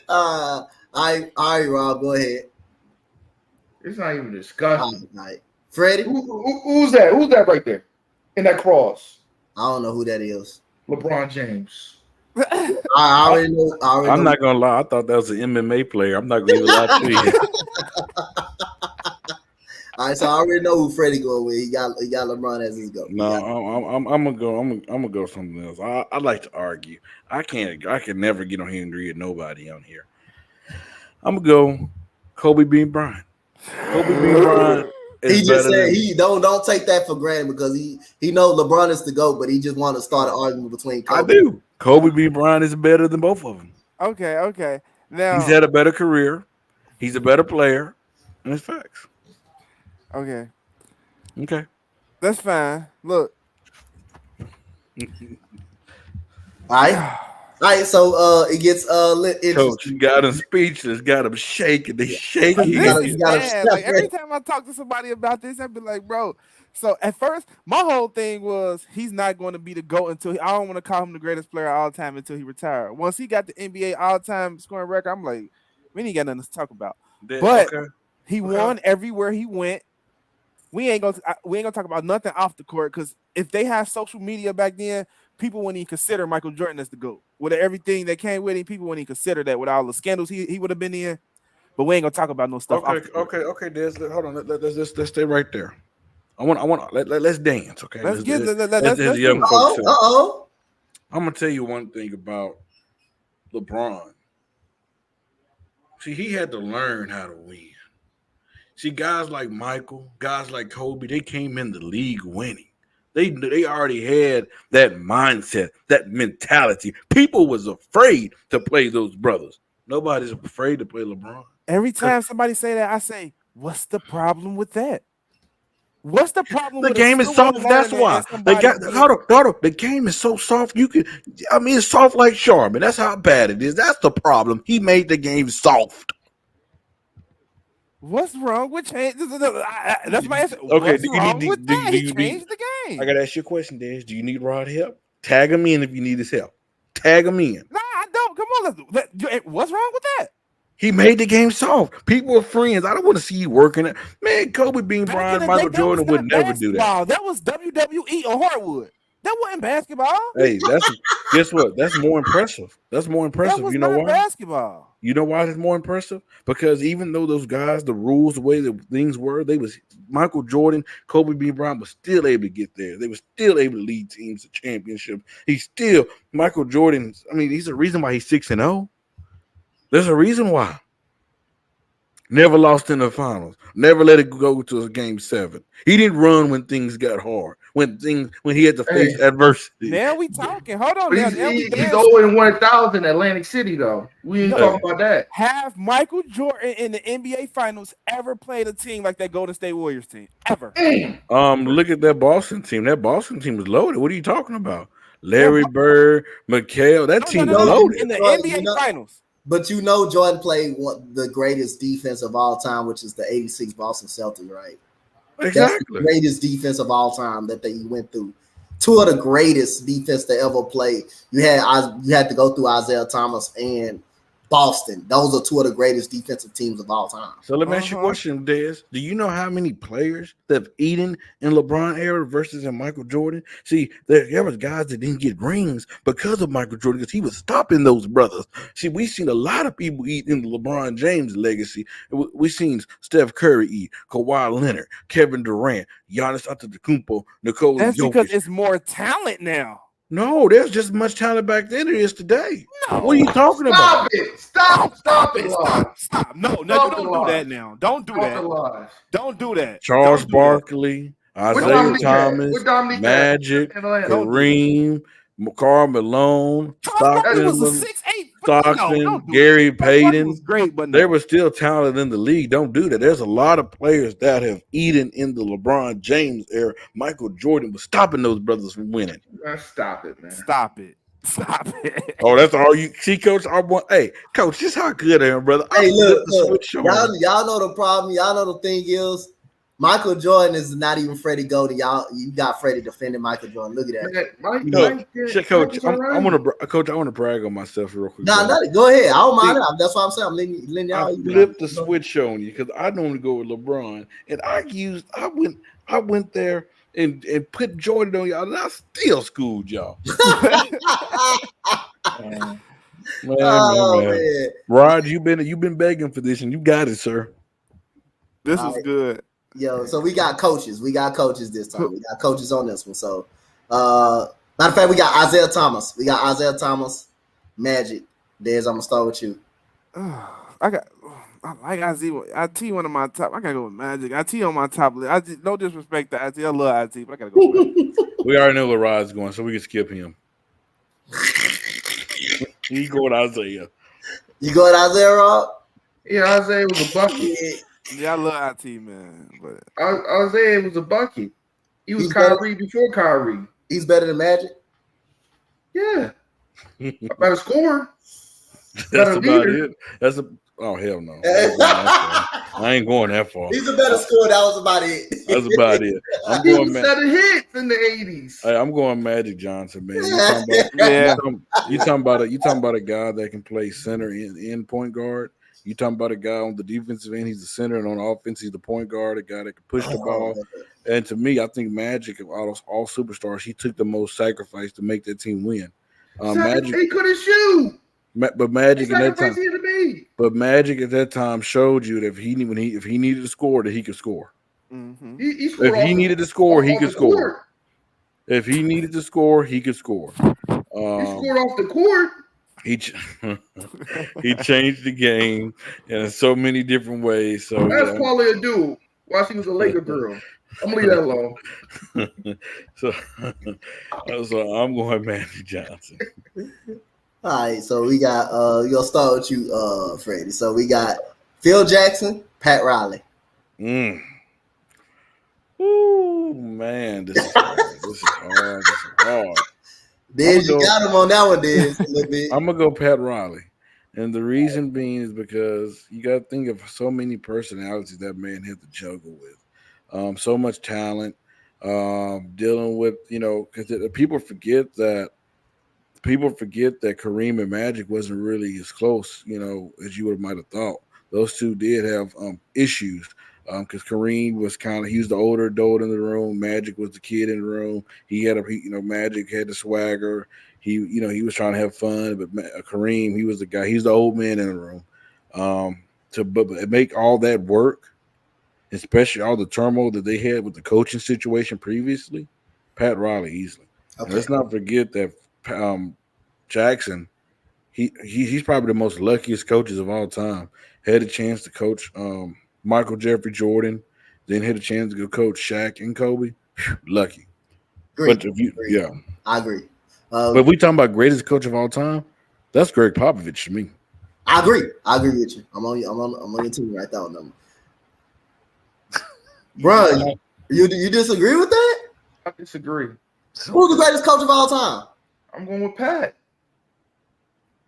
all right, Rob, go ahead. It's not even discussion. All right. Freddie? Who's that? Who's that right there in that cross? I don't know who that is. LeBron James. I already know. I'm not gonna lie. I thought that was an MMA player. I'm not gonna even lie to you. All right, so I already know who Freddie going with. He got LeBron as his go. No, I'm gonna go. I'm gonna go something else. I like to argue. I can never get on here and agree with nobody on here. I'm gonna go Kobe Bean Bryant. Kobe Bean Bryant. He just said he don't take that for granted because he knows LeBron is the GOAT, but he just want to start an argument between Kobe. I do. Kobe Bean Bryant is better than both of them. Okay. Now he's had a better career. He's a better player, and it's facts. Okay. That's fine. Look. All right, so it gets lit. Coach, you got him speechless, got him shaking. They shaking. Like every time I talk to somebody about this, I'd be like, bro. So at first, my whole thing was he's not going to be the GOAT until I don't want to call him the greatest player of all time until he retired. Once he got the NBA all-time scoring record, I'm like, we ain't got nothing to talk about. But he won everywhere he went. We ain't gonna talk about nothing off the court because if they had social media back then, people wouldn't even consider Michael Jordan as the GOAT. With everything that came with him, people wouldn't even consider that with all the scandals he would have been in. But we ain't gonna talk about no stuff. Okay, Des. Hold on. Let's stay right there. Let's dance. Okay. Let's young folks. Uh-oh. I'm gonna tell you one thing about LeBron. See, he had to learn how to win. See, guys like Michael, guys like Kobe, they came in the league winning. They already had that mindset, that mentality. People was afraid to play those brothers. Nobody's afraid to play LeBron. Every time somebody say that, I say, what's the problem with that? What's the problem? The game is soft. That's why the game is so soft. It's soft like Charmin. That's how bad it is. That's the problem. He made the game soft. What's wrong with change? That's my answer. Okay, what's wrong with that? He changed the game. I gotta ask you a question, Des. Do you need Rod help? Tag him in if you need his help. Tag him in. Nah, I don't. Come on, what's wrong with that? He made the game soft. People are friends. I don't want to see you working it. Man, Kobe Bean Bryant, Michael Jordan would never do that. That was WWE or Hardwood. That wasn't basketball. Hey, guess what? That's more impressive. That's more impressive. That was you know why? Basketball. You know why it's more impressive? Because even though those guys, the rules, the way that things were, Michael Jordan, Kobe Bean Bryant was still able to get there. They were still able to lead teams to championship. Michael Jordan. I mean, he's a reason why he's 6-0. There's a reason why. Never lost in the finals. Never let it go to a game 7. He didn't run when things got hard. When he had to face adversity. Now we talking. Hold on. He's 0-1,000 Atlantic City though. We ain't talking about that. Have Michael Jordan in the NBA Finals ever played a team like that Golden State Warriors team? Ever? Look at that Boston team. That Boston team was loaded. What are you talking about? Larry Bird, McHale. That team was loaded in the NBA Finals. But Jordan played the greatest defense of all time, which is the '86 Boston Celtics, right? Exactly. That's the greatest defense of all time that they went through. Two of the greatest defense they ever played. You had to go through Isaiah Thomas and Boston. Those are two of the greatest defensive teams of all time. So let me ask you a question, Dez. Do you know how many players that have eaten in LeBron era versus in Michael Jordan? See, there was guys that didn't get rings because of Michael Jordan because he was stopping those brothers. See, we've seen a lot of people eat in the LeBron James legacy. We've seen Steph Curry eat, Kawhi Leonard, Kevin Durant, Giannis Antetokounmpo, Nikola That's Jokic. because it's more talent now. No, there's just as much talent back then as there is today. No. What are you talking about? Stop it. Stop. No, you don't do that now. Don't do that. Don't do that. Charles Don't do Barkley, Isaiah Thomas, Magic, Kareem, Karl Malone, Stockton, Gary Payton. Was great, but there was still talent in the league. Don't do that. There's a lot of players that have eaten in the LeBron James era. Michael Jordan was stopping those brothers from winning. Stop it, man. Stop it. Oh, that's all you see, Coach. Hey, Coach, this how good I am, brother. Hey, look, y'all know the problem. Y'all know the thing is, Michael Jordan is not even Freddie Golden. You got Freddie defending Michael Jordan. Look at that. Coach, I want to brag on myself real quick. Go ahead. I don't mind it. That's what I'm saying. I'm letting y'all. I flipped the switch on you because I normally go with LeBron, and I went there and put Jordan on y'all, and I still schooled y'all. Man. Rod, you've been begging for this, and you got it, sir. This is good. Yo, so we got coaches. We got coaches this time. We got coaches on this one. So, matter of fact, we got Isaiah Thomas. Magic. Dez, I'm gonna start with you. I like Isaiah. IT one of my top. I gotta go with Magic. IT on my top list. No disrespect to IT. I love IT, but I gotta go with Magic. We already know where Rod's going, so we can skip him. You go with Isaiah. You go with Isaiah, Rob? Yeah, Isaiah was a bucket. Yeah, I love IT, man. But Isaiah was a bucket. He was Kyrie before Kyrie. He's better than Magic? Yeah. Better scorer. That's about it. Oh, hell no. I ain't going that far. He's a better scorer. That was about it. That's about it. I'm going he set hits in the 80s. Hey, I'm going Magic Johnson, man. You talking about a guy that can play center in point guard. You talking about a guy on the defensive end, he's the center, and on offense, he's the point guard, a guy that can push the ball. And to me, I think Magic, of all superstars, he took the most sacrifice to make that team win. Magic, he couldn't shoot. But Magic at that time showed you that if he needed to score, that he could score. Mm-hmm. If he needed to score, he could score. If he needed to score, he could score. He scored off the court. He changed the game in so many different ways. So that's probably a dude. While she was a Laker girl. I'm gonna leave that alone. so I'm going Magic Johnson. All right, so we got we'll start with you, Freddie. So we got Phil Jackson, Pat Riley. Ooh, man, this is hard. Dez, you got him on that one, Dez, a little bit. I'm gonna go Pat Riley. And the reason being is because you got to think of so many personalities that man had to juggle with. So much talent, dealing with, because people forget that Kareem and Magic wasn't really as close, as you might have thought. Those two did have issues because Kareem was he was the older adult in the room. Magic was the kid in the room. Magic had the swagger. He was trying to have fun, but Kareem, he was the guy. He's the old man in the room. But make all that work, especially all the turmoil that they had with the coaching situation previously, Pat Riley easily. Okay. Let's not forget that Jackson, he's probably the most luckiest coaches of all time. Had a chance to coach Michael Jeffrey Jordan, then had a chance to go coach Shaq and Kobe. Lucky. But I agree. But if we talking about greatest coach of all time, that's Greg Popovich to me. I agree with you. I'm on your team right there on them. Bro, you disagree with that? I disagree. Who's the greatest coach of all time? I'm going with Pat.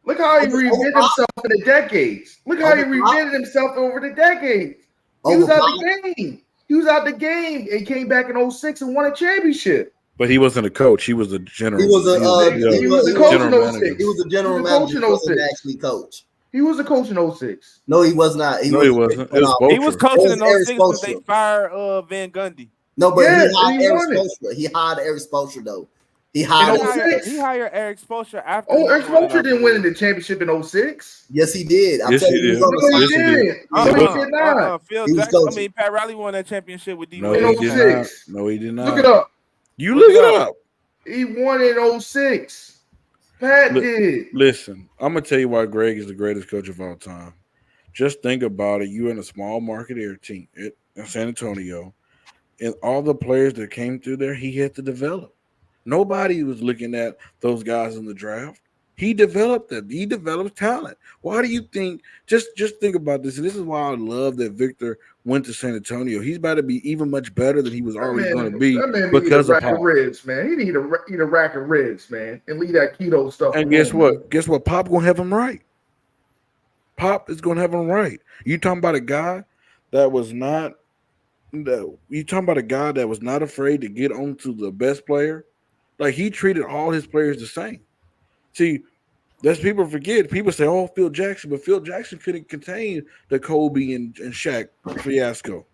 Look how he reinvented himself in the decades. Look how he reinvented himself over the decades. He was out the game. He was out the game and came back in 2006 and won a championship. But he wasn't a coach. He was a general. He was a coach in 2006. He was a general manager. He wasn't actually coach. He was a coach in 06. No, he was not. No, he wasn't. It was He was Spoelstra. coaching It in was Eric 06 because they Spoelstra. fired Van Gundy. No, but Yeah, he and hired he Eric won it. Spoelstra. He hired Eric Spoelstra though. He He hired. In hired, 06? he hired Eric Spoelstra after. Oh, he Eric won it, I Spoelstra didn't win believe. the championship in 06. Yes, he did. I'm Yes, telling he you, he was did. on the No, he Yes, he side. did. did. No, he did not. Phil He was Jackson. coaching. Pat Riley won that championship with No, DWade. he In did not. 06. No, he did not. Look it up. You Look look it it up. up. He won in 06. Pat Look- did. Listen, I'm gonna tell you why Greg is the greatest coach of all time. Just think about it. You in a small market area team in San Antonio, and all the players that came through there, he had to develop. Nobody was looking at those guys in the draft. He developed them. He developed talent. Why do you think? Just think about this. And this is why I love that Victor went to San Antonio. He's about to be even much better than he was already going to be That man because need a of rack of Pop. ribs, man. He need to eat a rack of ribs, man, and leave that keto stuff. And alone, guess what? man. Guess what? Pop gonna have him right. Pop is gonna have him right. You talking about a guy that was not. You talking about a guy that was not afraid to get onto the best player. Like he treated all his players the same. See, that's people forget. People say, "Oh, Phil Jackson," but Phil Jackson couldn't contain the Kobe and Shaq fiasco.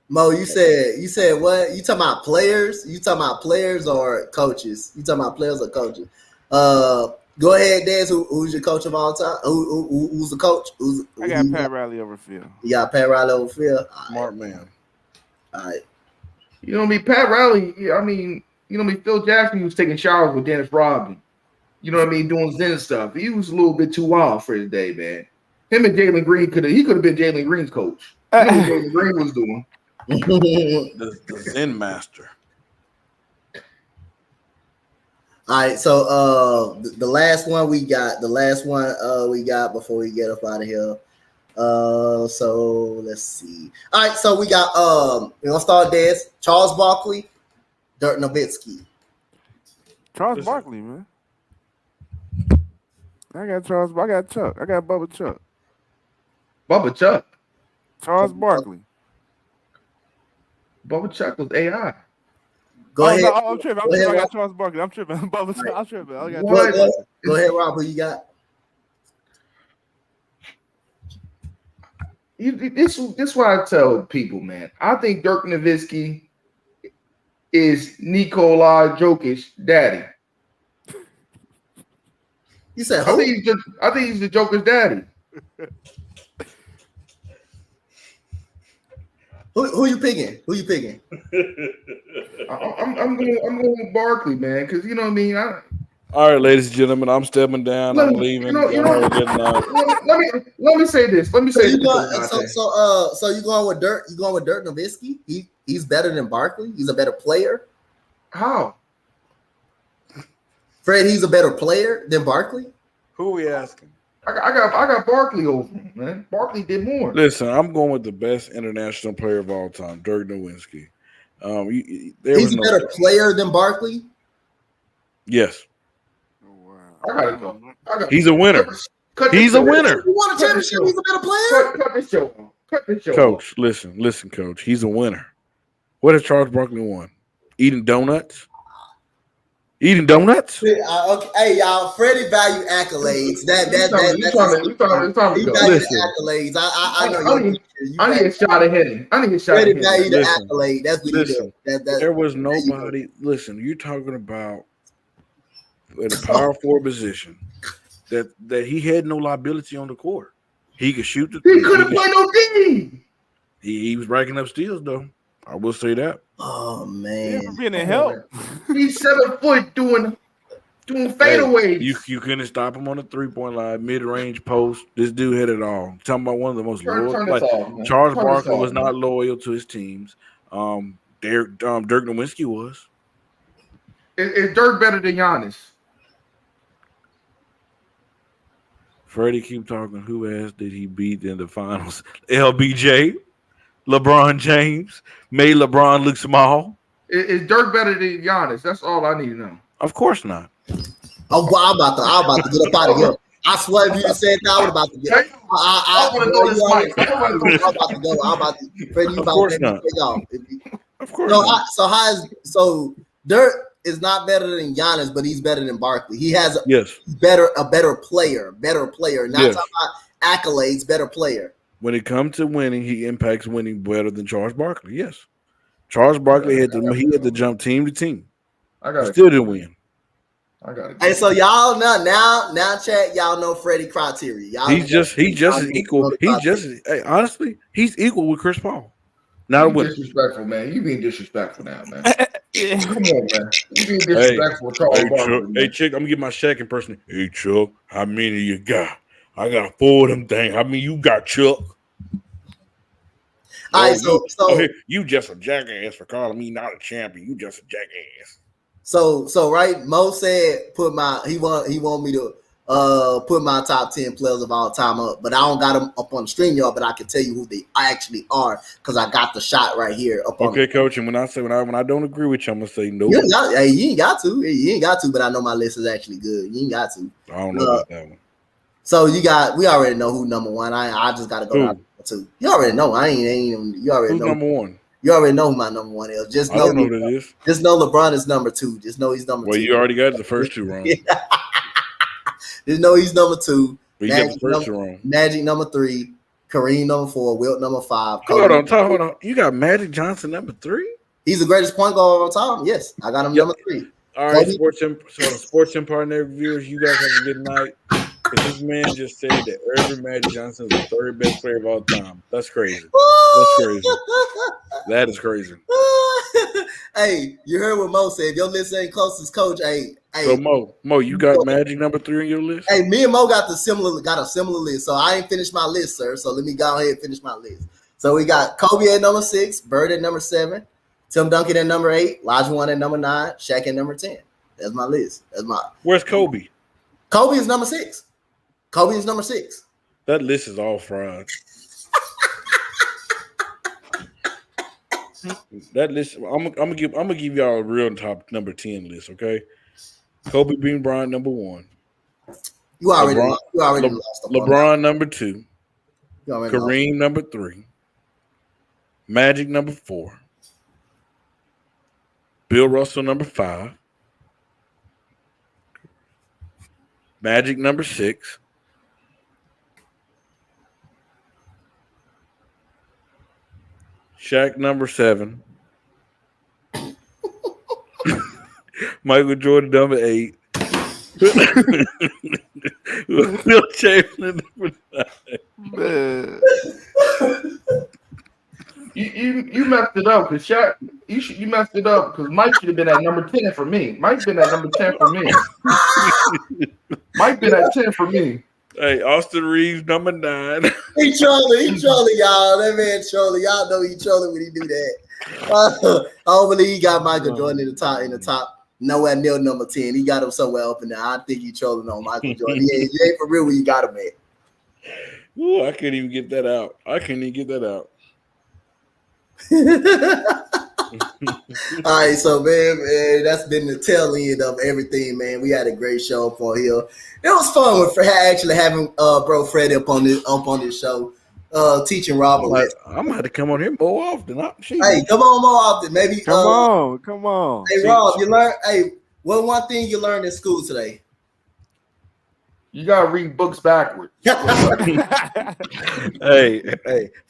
Mo, you said what? You talking about players? You talking about players or coaches? You talking about players or coaches? Go ahead, Dez. Who's your coach of all time? Who's the coach? I got Pat Riley over Phil. You got Pat Riley over Phil. Smart man. All right. You know what I mean? Pat Riley, I mean, you know what I mean? Phil Jackson was taking showers with Dennis Rodman. You know what I mean? Doing Zen stuff. He was a little bit too wild for his day, man. Him and Jalen Green could have been Jalen Green's coach. You know what Jalen Green was doing. The Zen master. All right, so the last one we got before we get up out of here. So let's see. All right, so we got we're gonna start this. Charles Barkley, Dirk Nowitzki. Charles Barkley, man. I got Charles. I got Chuck. I got Bubba Chuck. Bubba Chuck. Charles Barkley. Bubba Chuck was AI. Go ahead. No, I'm tripping. Go ahead, I got Rob. Charles Barkley. I'm tripping. Bubba Chuck. I'm tripping. I got What? Go ahead, Rob. Who you got? This is what I tell people, man. I think Dirk Nowitzki is Nikola Jokic's daddy. You said I who? think he's the Joker's daddy. Who you picking? Who you picking? I'm going with Barkley, man, because you know what I mean. All right, ladies and gentlemen, I'm stepping down. I'm leaving. Let me say this. Let me So say you this. going? So you going with Dirk? You going with Dirk Nowitzki? He's better than Barkley. He's a better player. How? Fred, he's a better player than Barkley. Who are we asking? I got Barkley over him, man. Barkley did more. Listen, I'm going with the best international player of all time, Dirk Nowitzki. He's a better player than Barkley. Yes. I got He's a winner. He's a winner. He won a championship. He's a better player. Cut this show off. Cut this show Coach, listen, Coach. He's a winner. What has Charles Barkley won? Eating donuts? Eating donuts? Okay. Hey, y'all, Freddie value accolades. He value accolades. I know I need a shot ahead. Freddie value the Listen, accolade. That's what he do. There was nobody. Listen, you're talking about in a power forward position that he had no liability on the court. He could shoot the three. He couldn't play no D. He was racking up steals though. I will say that. Oh man, for being a help. He's 7 foot doing fadeaways. You couldn't stop him on the 3-point line, mid range post. This dude had it all. Talking about one of the most loyal. Like Charles Barkley was not loyal to his teams. Dirk Nowitzki was. Is Dirk better than Giannis? Freddie keep talking. Who ass did he beat in the finals? LBJ, LeBron James made LeBron look small. Is Dirk better than Giannis? That's all I need to know. Of course not. Oh, well, I'm about to get up out of here. I swear, if you just said that, I was about to get. I want to go this mic. I'm about to go. I'm about to. Freddie, you about to take off. Of course. So Dirk? is not better than Giannis, but he's better than Barkley. He has a Yes. better player. Not Yes. talking about accolades, better player. When it comes to winning, he impacts winning better than Charles Barkley. Yes. Charles Barkley had to jump team to team. Still didn't win. I got it. Hey, so y'all now, chat. Y'all know Freddie criteria. He's just as equal. Honestly, he's equal with Chris Paul. Not a winner. Disrespectful, man. You being disrespectful now, man. Yeah. Come on, man. You being disrespectful, Charles Barkley. Hey, Chick, I'm gonna get my Shaq impression. Hey, Chuck, how many you got? I got 4 of them things. How many you got, Chuck? All right, so you just a jackass for calling me not a champion. You just a jackass. So right, Mo said he want me to put my top 10 players of all time up, but I don't got them up on the stream, y'all. But I can tell you who they actually are because I got the shot right here. Okay, Coach. And when I don't agree with you, I'm gonna say no. You ain't got to. But I know my list is actually good. You ain't got to. I don't know about that one. So we already know who number one. I just gotta go down to 2. You already know. You already know number 1. You already know who my number 1 is. Just know who it is. Just know LeBron is number 2. Just know he's number 2. Well, you already got the first 2 wrong. Just know he's number 2. But you got the first 2 wrong. Magic number 3. Kareem number 4. Wilt number 5. Hold on. You got Magic Johnson number 3? He's the greatest point guard of all time. Yes, I got him number 3. All right, Sports Empire Network viewers, you guys have a good night. This man just said that Irvin Magic Johnson is the 3rd best player of all time. That's crazy. That is crazy. Hey, you heard what Mo said. If your list ain't closest, coach. Hey. So Mo, you got Magic number 3 on your list? Hey, me and Mo got a similar list. So I ain't finished my list, sir. So let me go ahead and finish my list. So we got Kobe at number 6, Bird at number 7, Tim Duncan at number 8, Olajuwon at number 9, Shaq at number 10. That's my list. Where's Kobe? Kobe is number 6. That list is all fraud. That list, I'm gonna give y'all a real top number 10 list, okay? Kobe Bean Bryant number 1. You already lost. LeBron number 2. Kareem number 3. Magic number 4. Bill Russell number 5. Magic number 6. Shaq number 7. Michael Jordan number 8. Will Chamberlain number 9. You messed it up because Shaq. You messed it up because Mike should have been at number 10 for me. Mike's been at number 10 for me. Mike been at 10 for me. Hey, Austin Reeves number 9. He trolling, y'all. That man trolling. Y'all know he trolling when he do that. I don't believe he got Michael Jordan in the top, nowhere near number 10. He got him somewhere up in there. I think he trolling on Michael Jordan. He ain't for real when you got him at. Ooh, I can't even get that out. All right, so man, that's been the tail end of everything, man. We had a great show up on here. It was fun with actually having bro Freddie up on this show, teaching Rob. I'm gonna have to come on here more often. Hey, come on more often. Maybe come on. Hey, Rob, you learned. Hey, what one thing you learned in school today? You gotta read books backwards. Hey,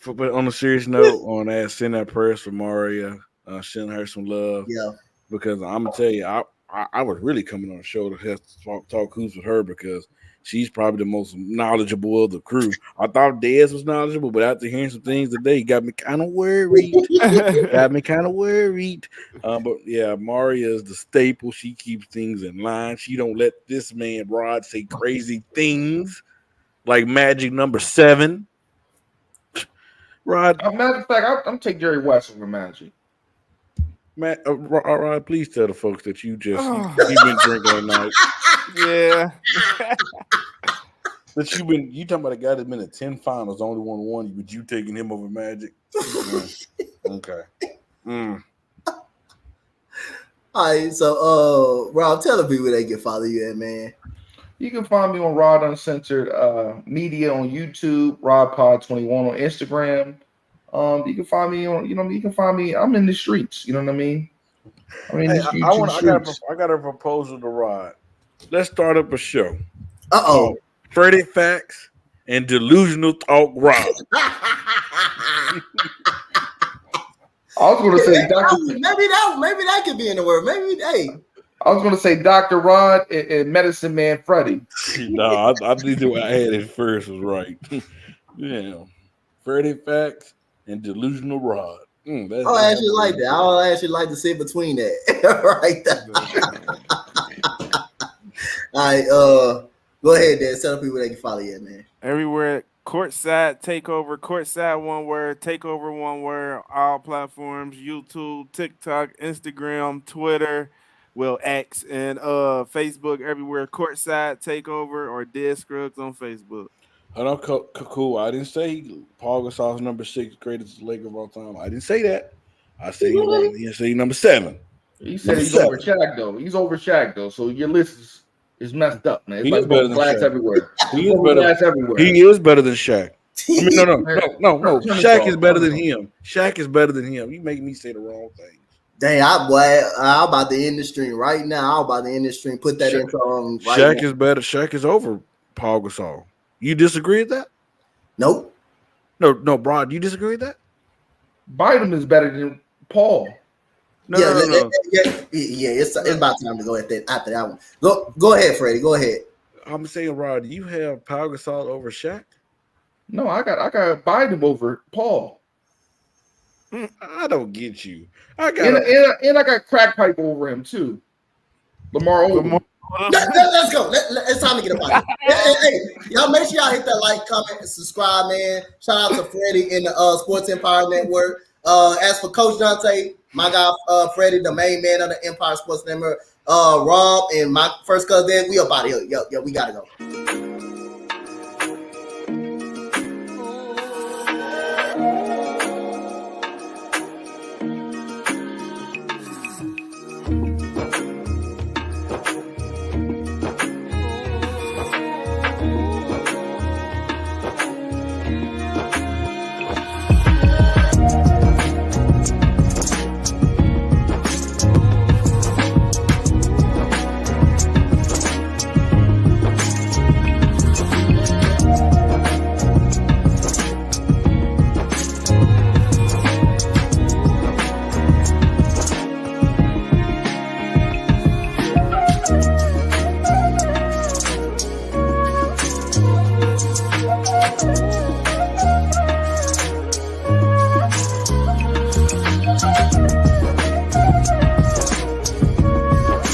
but on a serious note, on that, send that prayers for Maria. Send her some love. Yeah. Because I'm gonna tell you, I was really coming on the show to have to talk hoops with her because she's probably the most knowledgeable of the crew. I thought Dez was knowledgeable, but after hearing some things today, he got me kind of worried. But yeah, Maria is the staple. She keeps things in line. She don't let this man Rod say crazy things like Magic number 7. Rod, matter of fact, I'm take Jerry West over Magic. Matt, Rod, please tell the folks that you've been drinking all night. Yeah. That you talking about a guy that's been at 10 finals, only won, but you taking him over Magic? Okay. All right, so Rob, tell the people they can follow you at, man. You can find me on Rod Uncensored Media on YouTube, RodPod21 on Instagram. You can find me on, I'm in the streets, you know what I mean? I mean, Hey, these I YouTube streets. got a proposal to Rod. Let's start up a show. Uh-oh. Freddie Facts and Delusional Talk Rod. I was going to say Dr. Maybe that could be in the word. Maybe I was going to say Dr. Rod and Medicine Man Freddie. No, I need to. I had it first was right. Yeah, Freddie Facts and Delusional Rod. I'll actually like that. I'll actually like to sit between that right there. All right, go ahead, Dan. Tell people they can follow you, man. Everywhere, Courtside Takeover, Courtside one word, Takeover one word, all platforms, YouTube, TikTok, Instagram, Twitter, X, and Facebook, everywhere, Courtside Takeover or Dead Scruggs on Facebook. Oh, no, cool. I didn't say Paul Gasol's number 6 greatest Laker of all time. I didn't say that. I said he didn't say number 7. He said he's over Shaq though. He's over Shaq though. So your list is messed up, man. It's He like is better than glass Shaq. everywhere. He is better. Everywhere. He is better than Shaq. I mean, no. Shaq is better than him. Shaq is better than him. You make me say the wrong thing. Dang, I'm about to end the stream right now. I'm about to end the stream. Put that intro on. Right Shaq now. is better. Shaq is over Paul Gasol. You disagree with that? Nope. No, Brad. You disagree with that? Biden is better than Paul. No. It's about time to go after that one. Go ahead, Freddie. Go ahead. I'm saying, Rod, do you have Paul Gasol over Shaq? No, I got Biden over Paul. I don't get you. And I got crack pipe over him too. Lamar Odom. Let's go. It's time to get up out of here. Hey, y'all make sure y'all hit that like, comment, and subscribe, man. Shout out to Freddie in the Sports Empire Network. As for Coach Dante, my guy Freddie, the main man of the Empire Sports Network, Rob and my first cousin, we up out of here. Yo, we gotta go.